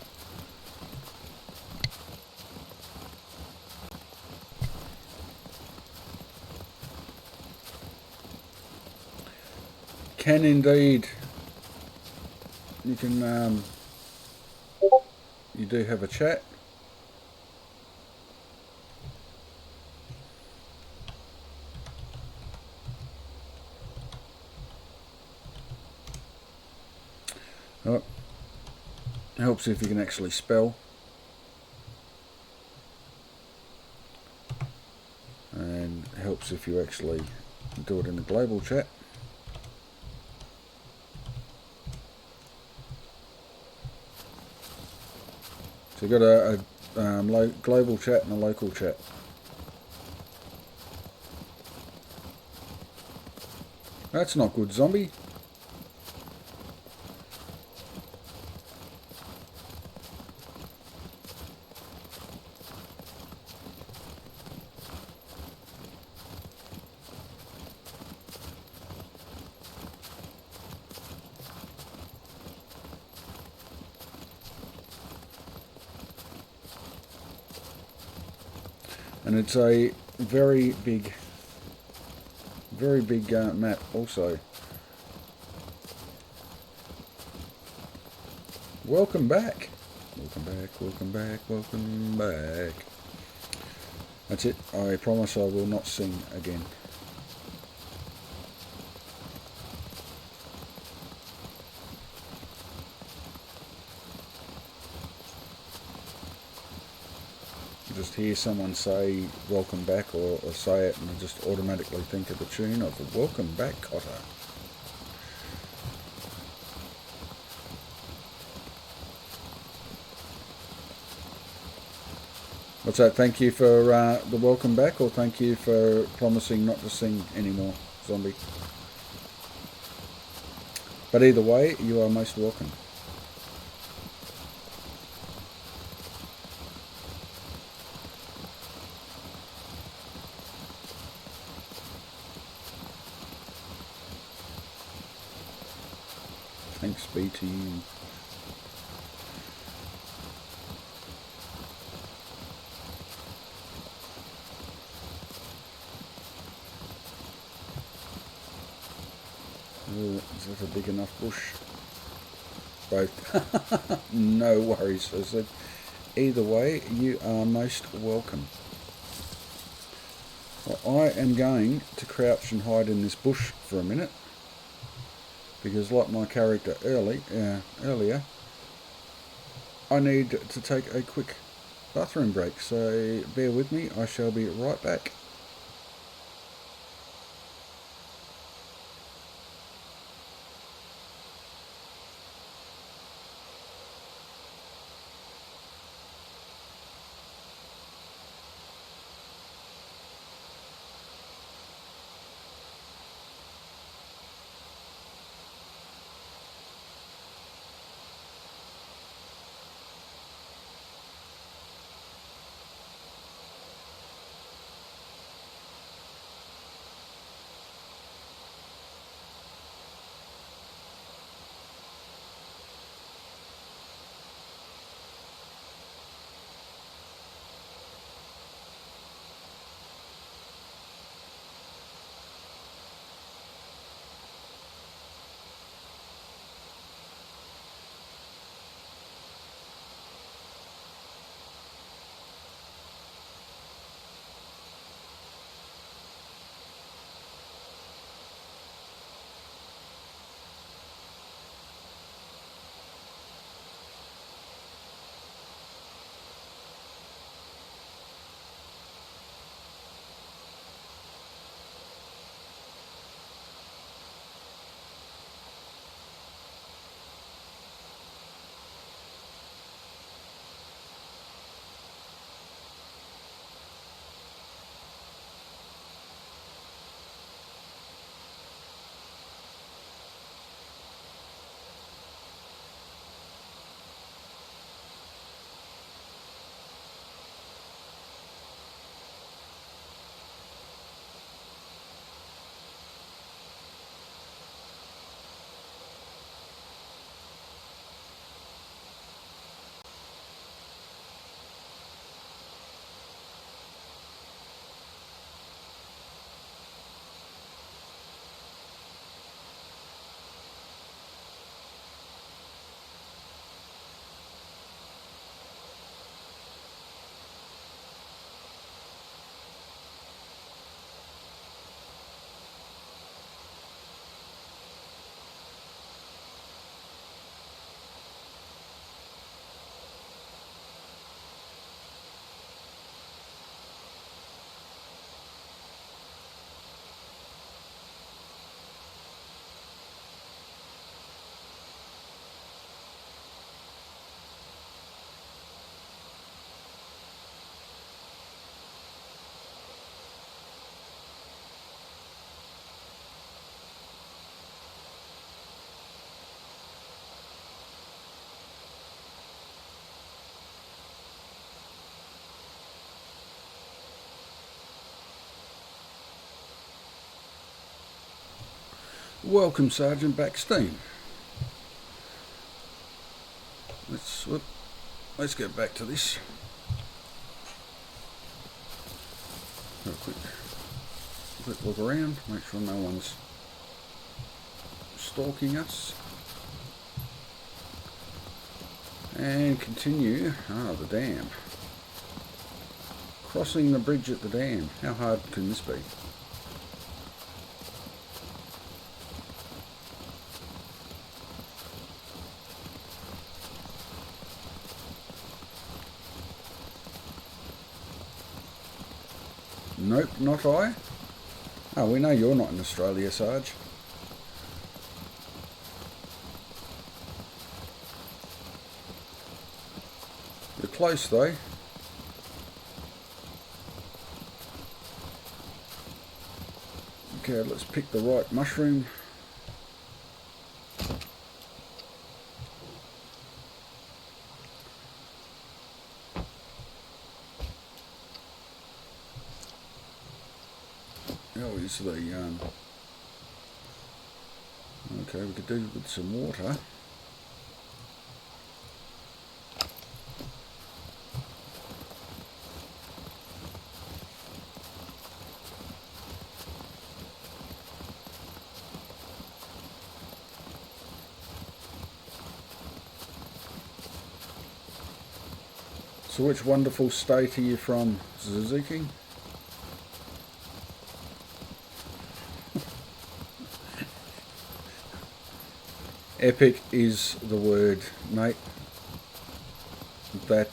Can indeed. You can. You do have a chat. Oh, helps if you can actually spell, and helps if you actually do it in the global chat. So you've got a global chat and a local chat. That's not good, zombie. And it's a very big map also. Welcome back. Welcome back, welcome back, welcome back. That's it. I promise I will not sing again. just hear someone say welcome back or say it, and I just automatically think of the tune of the Welcome Back Cotter. What's that? Thank you for the welcome back, or thank you for promising not to sing anymore, Zombie. But either way, you are most welcome. Thanks be to you. Is that a big enough bush? Both. No worries. I said, either way, you are most welcome. Well, I am going to crouch and hide in this bush for a minute, because like my character earlier, I need to take a quick bathroom break, so bear with me, I shall be right back. Welcome, Sergeant Backstein. Let's get back to this. Have a quick look around, make sure no one's stalking us. And continue. The dam. Crossing the bridge at the dam. How hard can this be? Nope, not I. Oh, we know you're not in Australia, Sarge. You're close though. Okay, let's pick the right mushroom. Oh, is the okay, we could do with some water. So which wonderful state are you from, Suzuki? Epic is the word, mate. That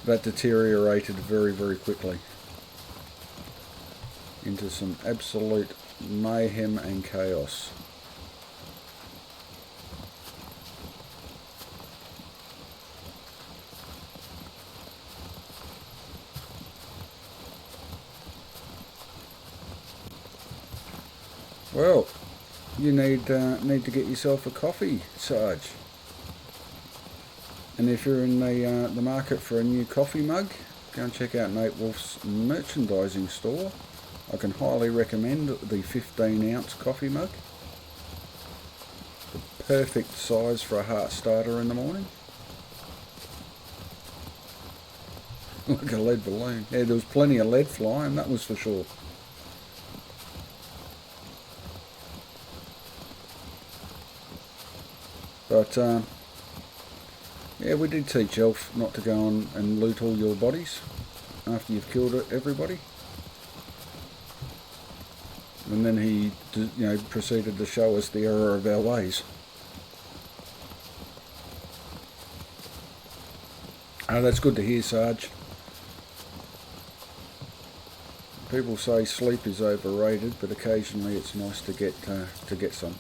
that deteriorated very, very quickly into some absolute mayhem and chaos. Well, you need to get yourself a coffee, Sarge. And if you're in the market for a new coffee mug, go and check out Nate Wolf's merchandising store. I can highly recommend the 15-ounce coffee mug. The perfect size for a heart starter in the morning. Like a lead balloon. Yeah, there was plenty of lead flying, that was for sure. But yeah, we did teach Elf not to go on and loot all your bodies after you've killed everybody. And then he, proceeded to show us the error of our ways. Oh, that's good to hear, Sarge. People say sleep is overrated, but occasionally it's nice to get some.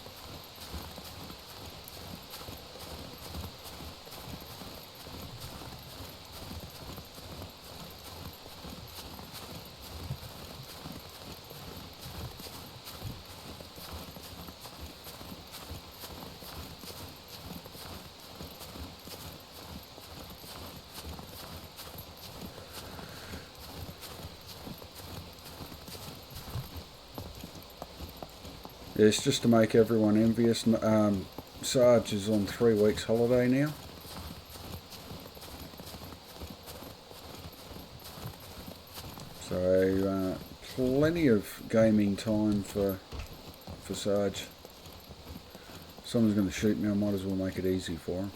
Yeah, it's just to make everyone envious. Sarge is on 3 weeks holiday now. So plenty of gaming time for Sarge. If someone's going to shoot me, I might as well make it easy for him.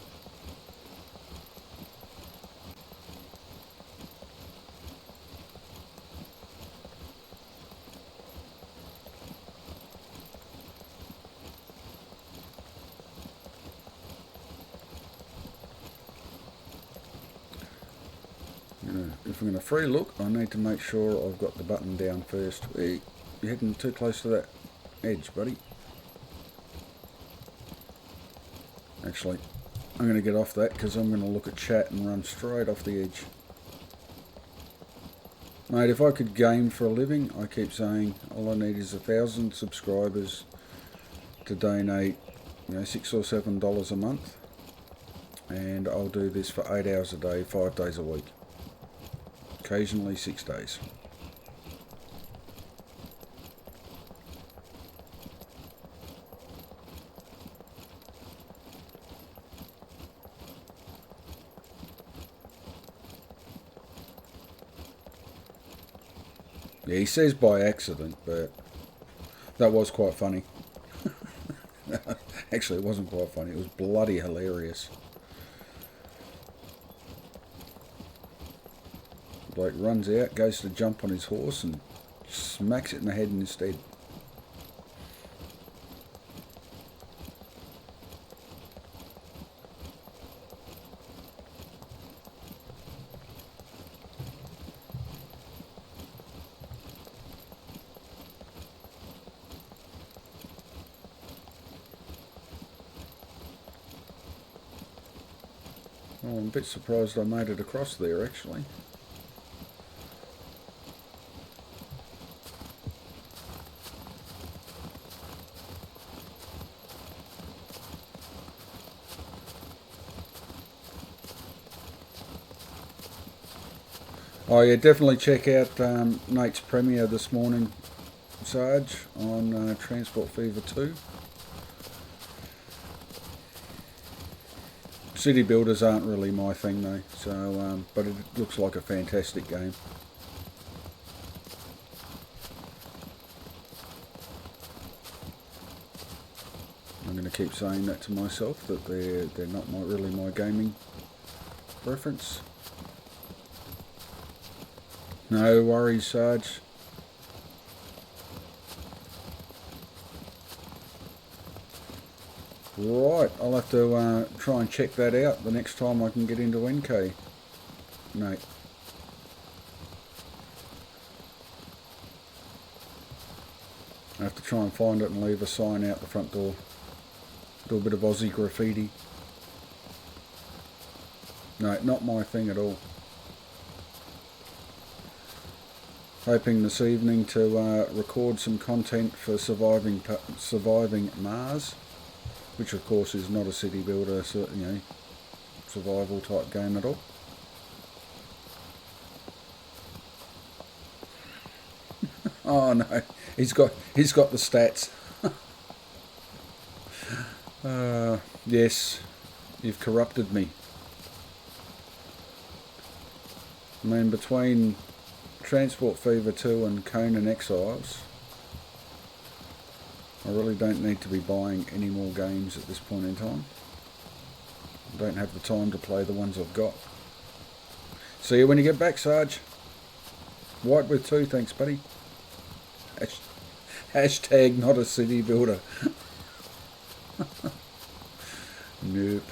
If I'm going to free look, I need to make sure I've got the button down first. Hey, you're heading too close to that edge, buddy. Actually, I'm going to get off that because I'm going to look at chat and run straight off the edge. Mate, if I could game for a living, I keep saying all I need is 1,000 subscribers to donate, $6 or $7 a month, and I'll do this for 8 hours a day, 5 days a week. Occasionally 6 days. Yeah, he says by accident, but that was quite funny. Actually, it wasn't quite funny. It was bloody hilarious. Bloke runs out, goes to jump on his horse and smacks it in the head instead. Oh, I'm a bit surprised I made it across there actually. Oh yeah, definitely check out Nate's premiere this morning, Sarge, on Transport Fever 2. City builders aren't really my thing though, so but it looks like a fantastic game. I'm going to keep saying that to myself, that they're not really my gaming preference. No worries, Sarge. Right, I'll have to try and check that out the next time I can get into NK, Nate. I have to try and find it and leave a sign out the front door. Do a bit of Aussie graffiti. No, not my thing at all. Hoping this evening to record some content for surviving Mars, which of course is not a city builder, survival type game at all. Oh no, he's got the stats. Yes, you've corrupted me. I mean, between Transport Fever 2 and Conan Exiles, I really don't need to be buying any more games at this point in time. I don't have the time to play the ones I've got. See you when you get back, Sarge. White with 2, thanks buddy. Hashtag not a city builder. Nope.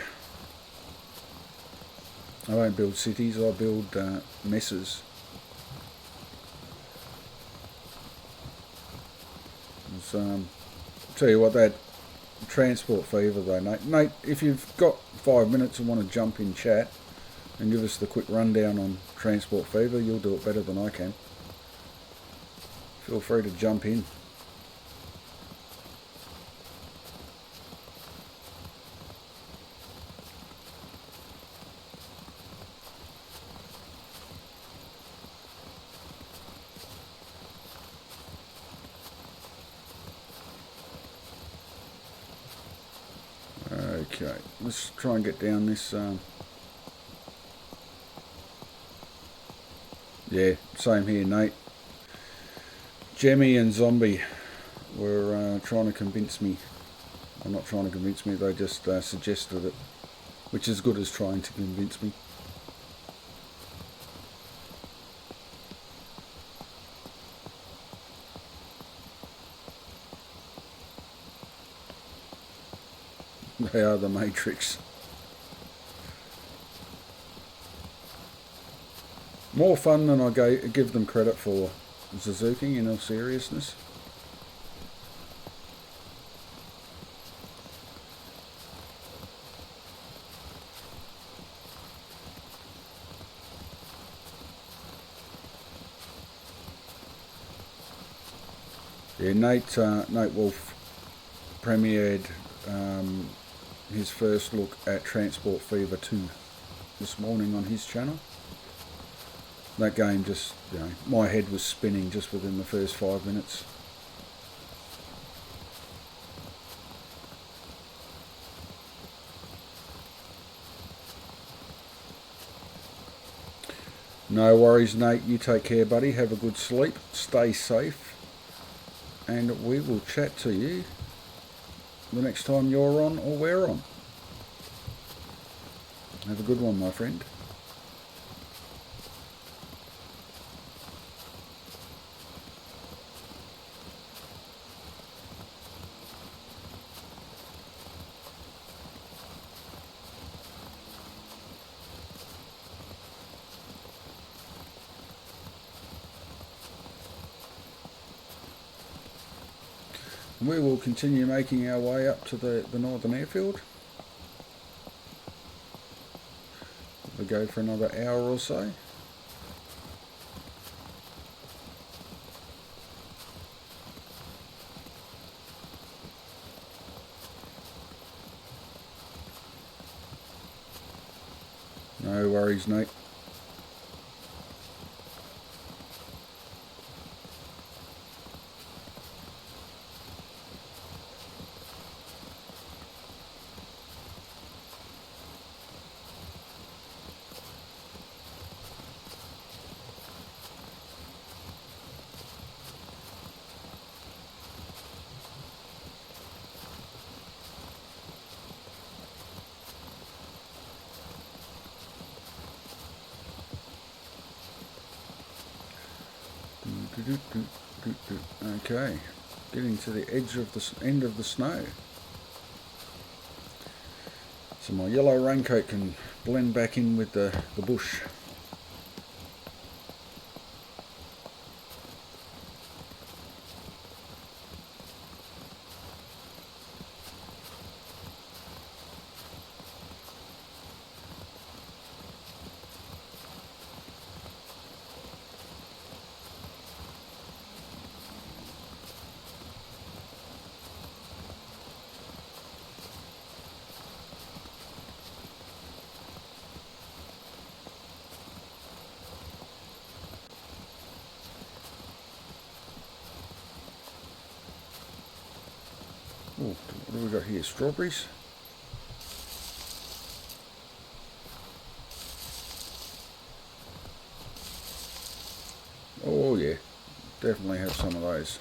I don't build cities, I build messes. Tell you what, that Transport Fever though, Nate, if you've got 5 minutes and want to jump in chat and give us the quick rundown on Transport Fever, you'll do it better than I can. Feel free to jump in. Okay, let's try and get down this. Yeah, same here, Nate. Jemmy and Zombie were trying to convince me. Well, not trying to convince me, they just suggested it, which is good as trying to convince me. They are the Matrix. More fun than I give them credit for, Suzuki, in all seriousness. Yeah, Nate Wolf premiered his first look at Transport Fever 2 this morning on his channel. That game just, my head was spinning just within the first 5 minutes. No worries, Nate. You take care, buddy. Have a good sleep. Stay safe. And we will chat to you the next time you're on or we're on. Have a good one, my friend. We will continue making our way up to the northern airfield. we go for another hour or so. No worries, Nate. Okay, getting to the edge of the end of the snow. So my yellow raincoat can blend back in with the bush. Oh, what do we got here? Strawberries? Oh yeah, definitely have some of those.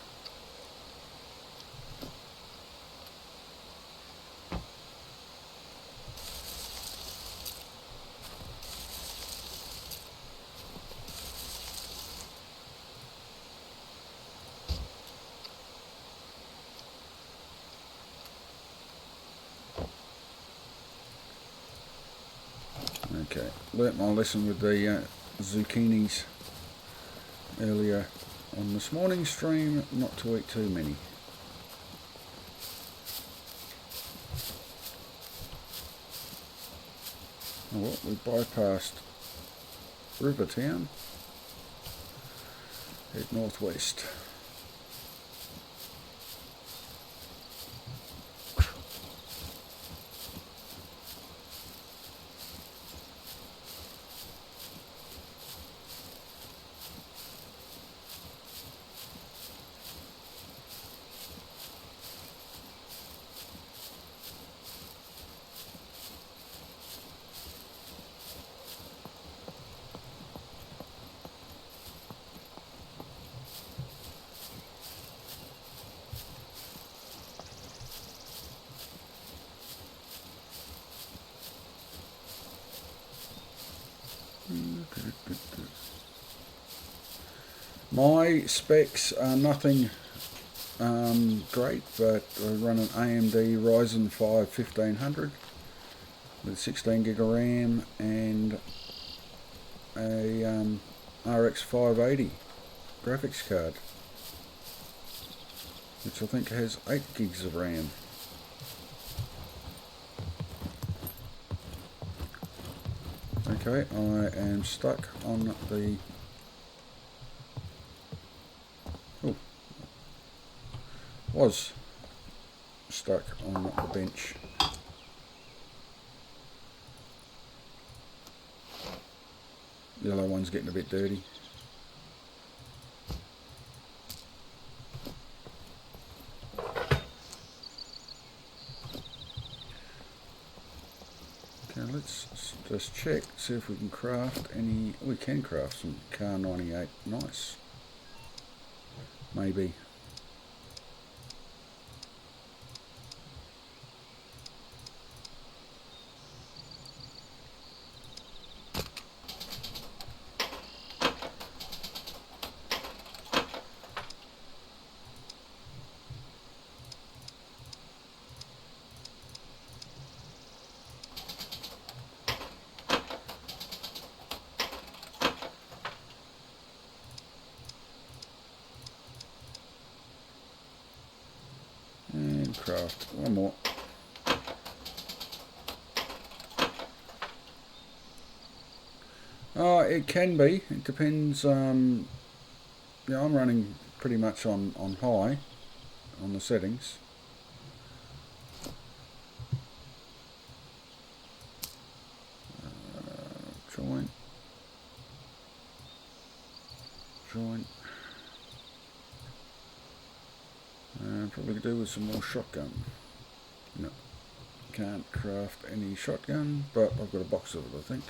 Okay, learnt my lesson with the zucchinis earlier on this morning's stream, not to eat too many. Oh, well, we bypassed Rivertown, head northwest. My specs are nothing great, but I run an AMD Ryzen 5 1500 with 16 gig of RAM and a RX 580 graphics card, which I think has 8 gigs of RAM. Okay, I am stuck on the... Oh, was stuck on the bench. The yellow one's getting a bit dirty. Okay, let's just check, see if we can craft any... We can craft some Car 98. Nice. Maybe. And craft one more. It can be. It depends. Yeah, I'm running pretty much on high on the settings. Joint. Probably could do with some more shotgun. No, can't craft any shotgun, but I've got a box of it, I think.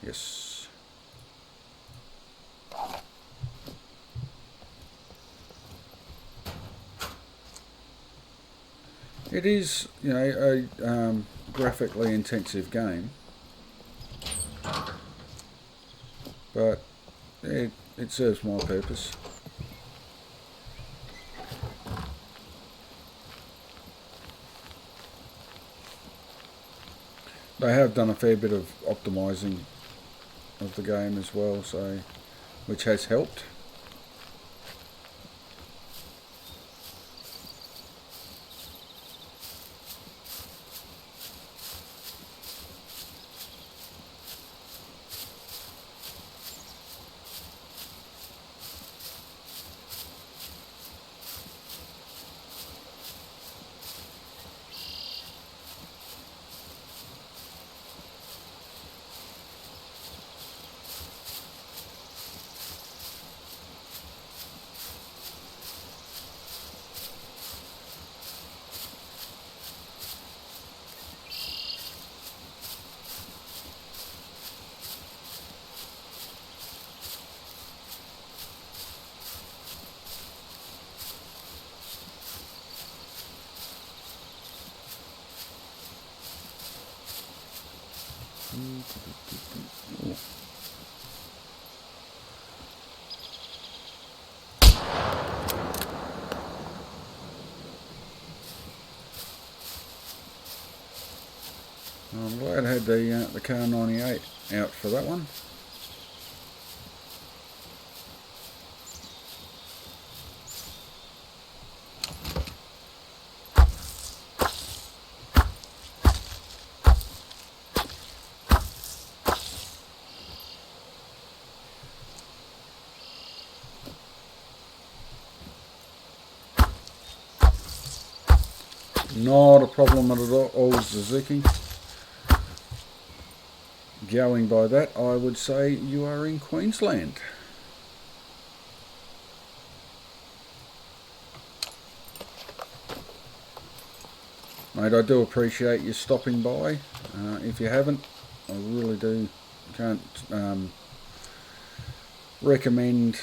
Yes. It is, you know, a graphically intensive game, but it serves my purpose. They have done a fair bit of optimising of the game as well, so which has helped. I'm glad I had the Car 98 out for that one. Not a problem at all, Suzuki. Going by that, I would say you are in Queensland. Mate, I do appreciate you stopping by. If you haven't, I really do. Can't recommend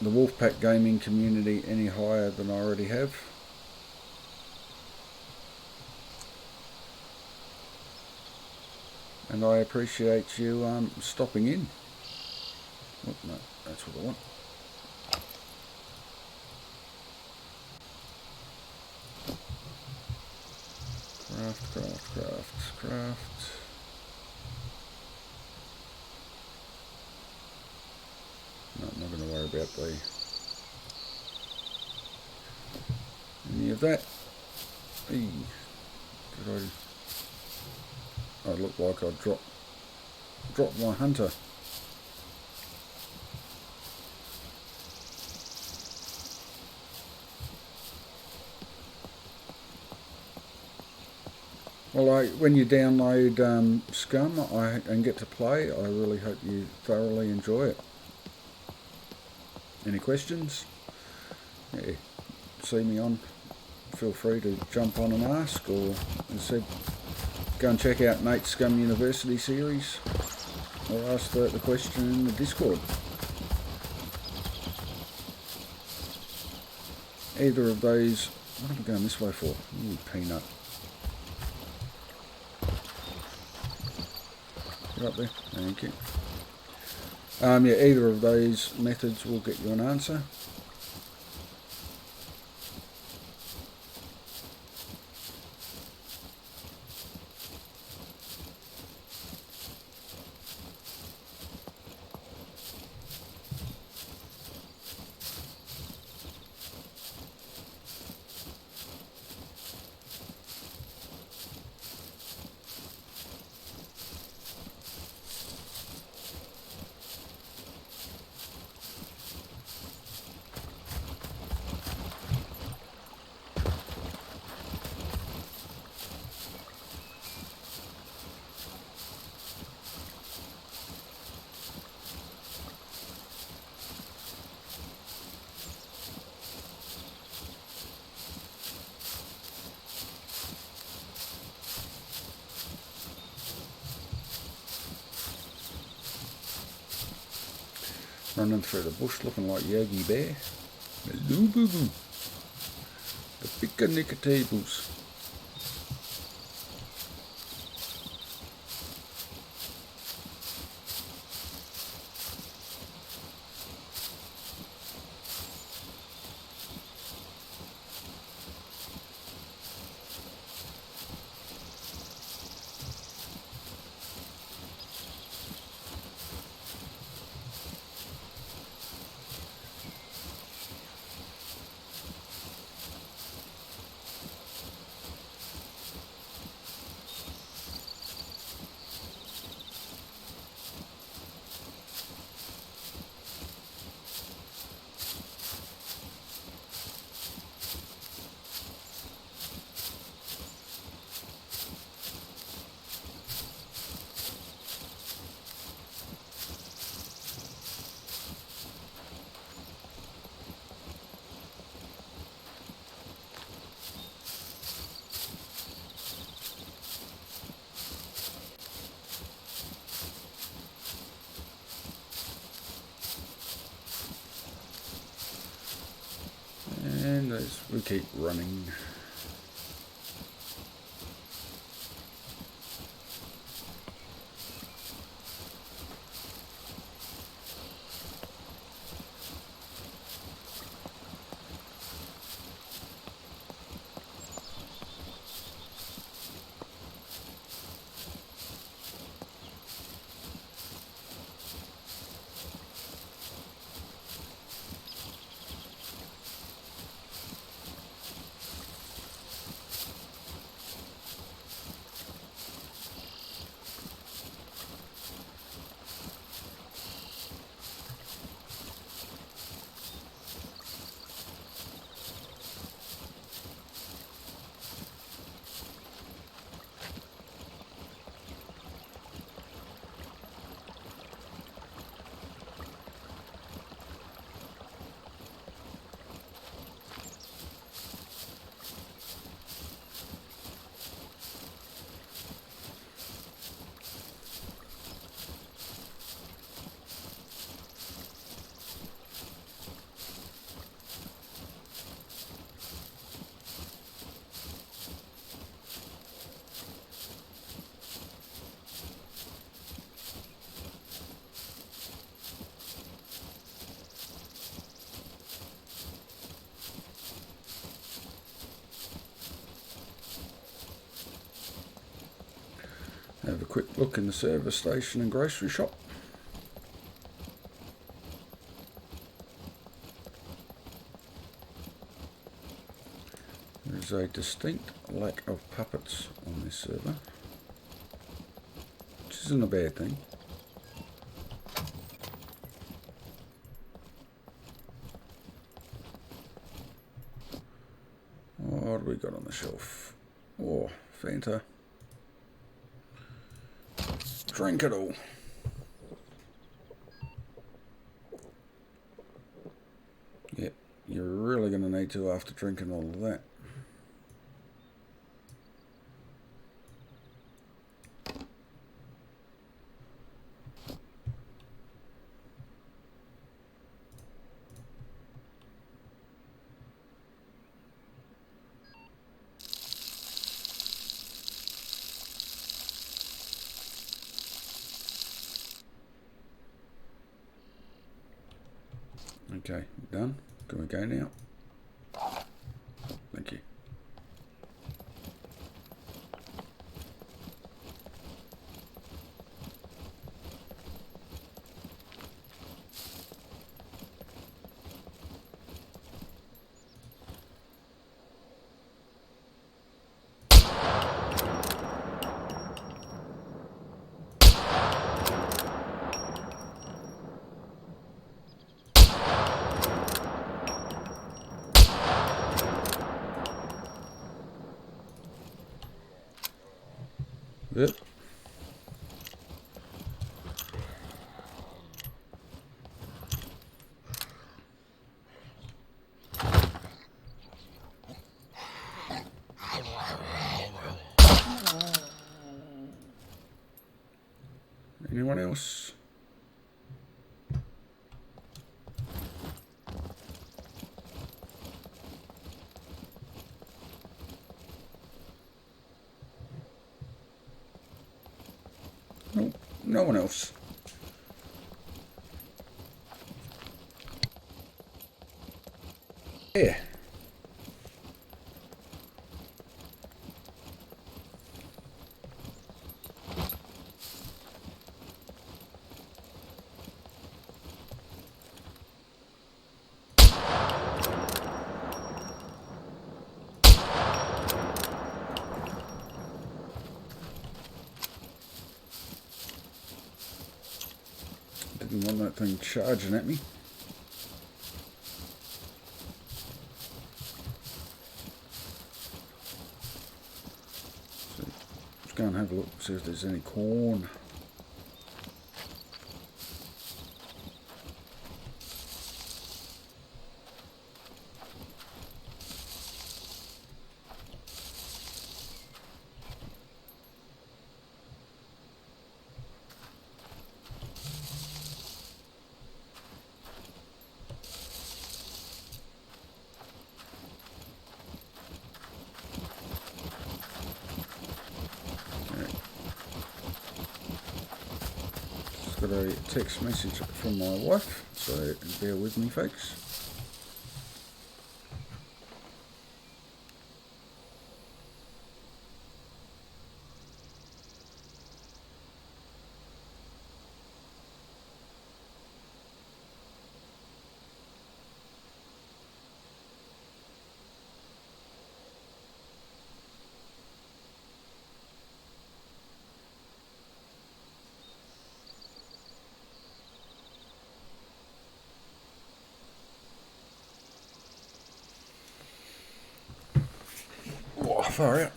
the Wolfpack gaming community any higher than I already have. And I appreciate you stopping in. Oh, no, that's what I want. Craft. No, I'm not going to worry about any of that. Hey, I look like I dropped my hunter. Well, when you download SCUM and get to play, I really hope you thoroughly enjoy it. Any questions? Yeah, see me on. Feel free to jump on and ask, or as I said, go and check out Nate's SCUM University series, or ask the question in the Discord. Either of those. What am I going this way for? Ooh, peanut. Get up there. Thank you. Yeah, either of those methods will get you an answer. running through the bush looking like Yogi Bear. Hello, boo boo. The picnic tables. And as we keep running. Have a quick look in the service station and grocery shop. There's a distinct lack of puppets on this server, which isn't a bad thing. What do we got on the shelf? Oh, Fanta. Drink it all. Yep, you're really going to need to after drinking all of that. Okay, done. Can we go now? Thank you. Yep. Anyone else? Nope, no one else. Yeah. Didn't want that thing charging at me. So let's go and have a look, see if there's any corn. Got a text message from my wife, so bear with me, folks. Oh, far out.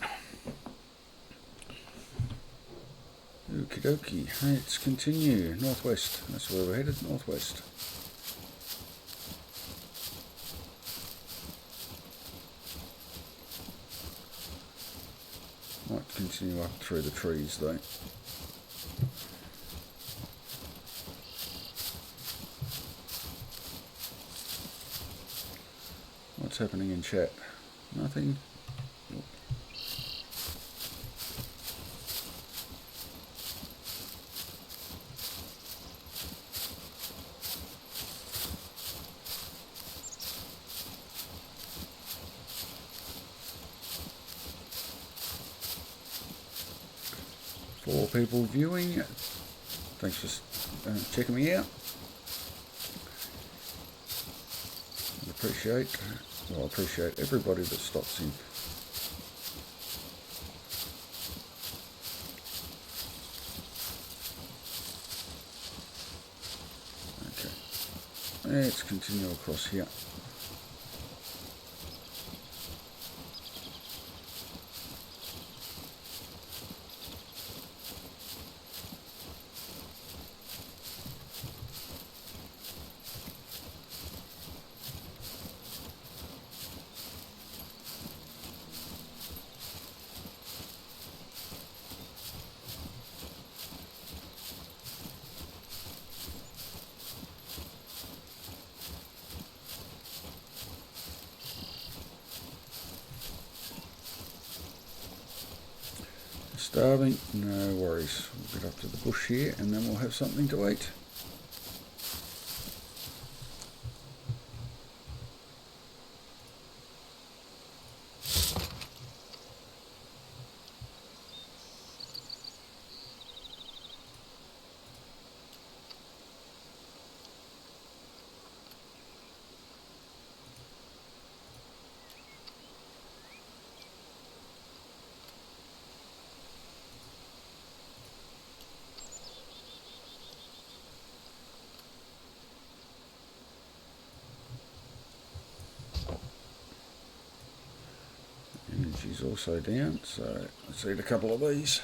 Okie dokie, let's continue. Northwest, that's where we're headed, northwest. Might continue up through the trees though. What's happening in chat? Nothing? Nope. 4 people viewing. Thanks for checking me out. I appreciate everybody that stops in. Okay, let's continue across here. Starving? No worries. We'll get up to the bush here and then we'll have something to eat. Energy's also down, so let's eat a couple of these.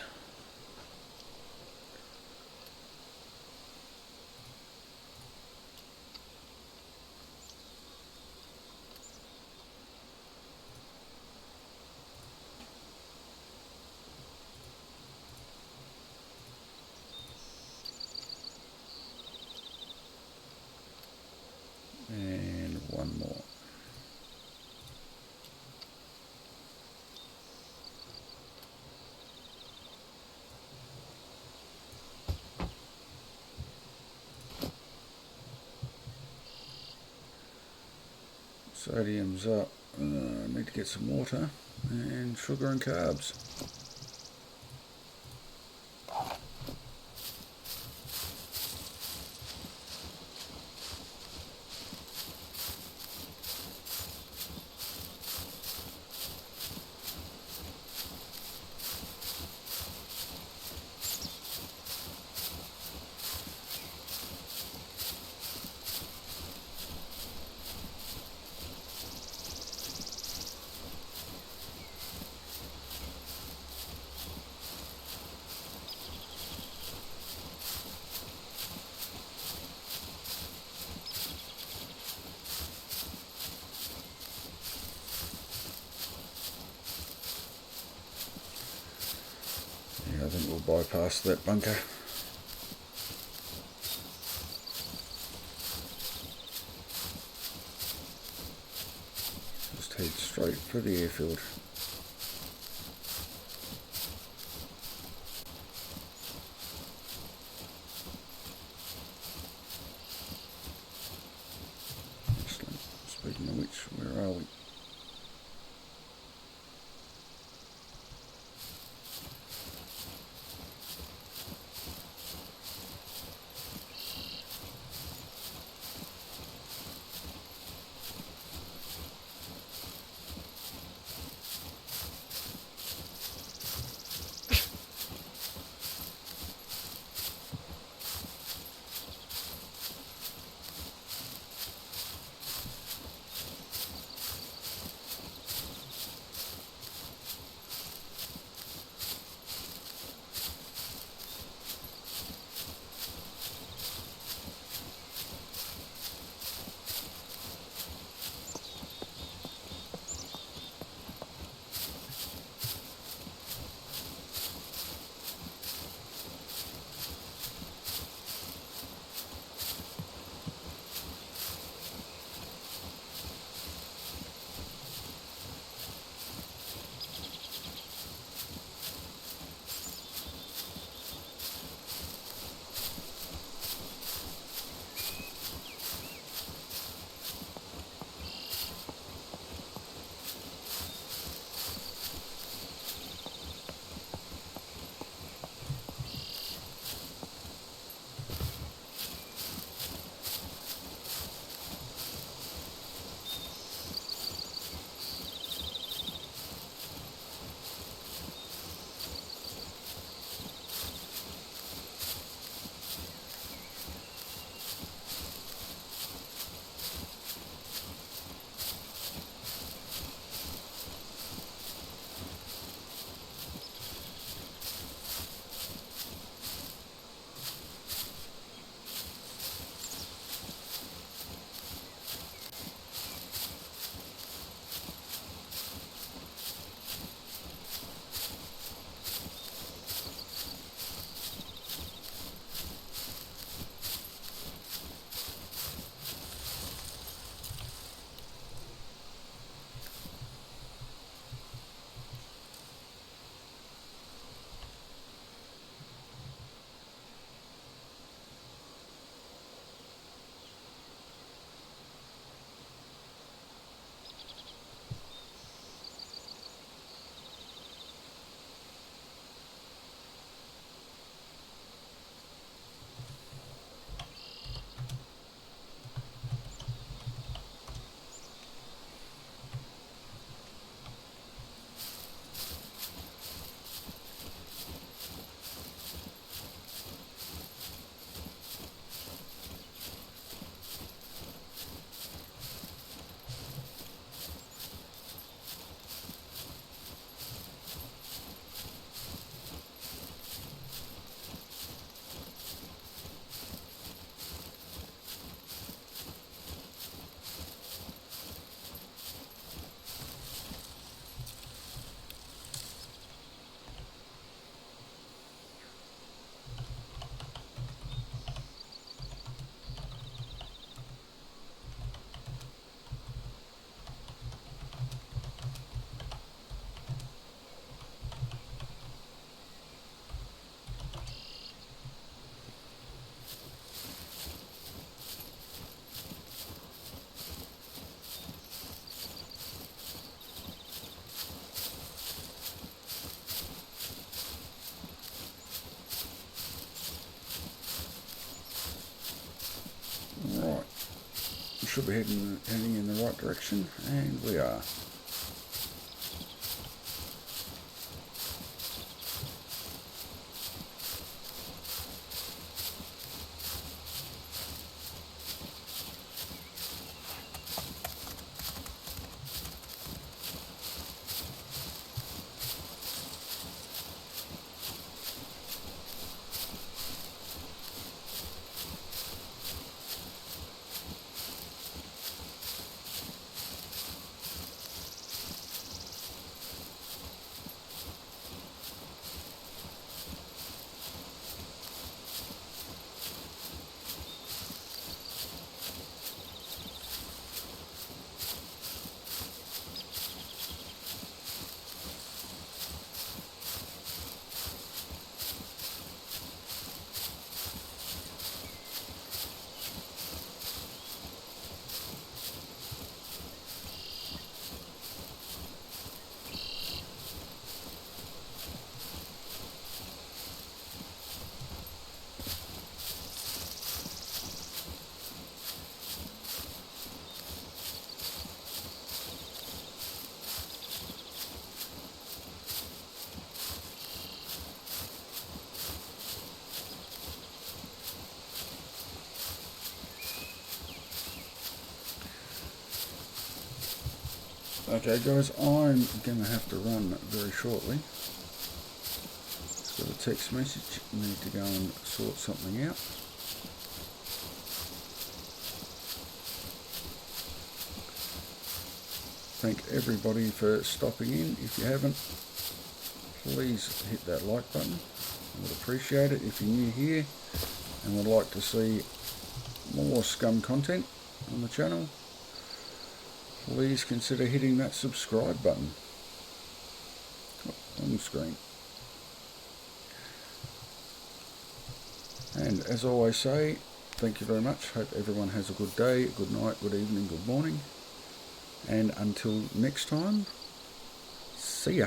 And one more. Sodium's up. Need to get some water and sugar and carbs. I think we'll bypass that bunker. Just head straight for the airfield. Excellent. Speaking of which, where are we? should be heading in the right direction, and we are. Okay guys, I'm going to have to run very shortly. Just got a text message, need to go and sort something out. Thank everybody for stopping in. If you haven't, please hit that like button. I would appreciate it. If you're new here and would like to see more SCUM content on the channel, please consider hitting that subscribe button on the screen. And as I always say, thank you very much. Hope everyone has a good day, good night, good evening, good morning. And until next time, see ya.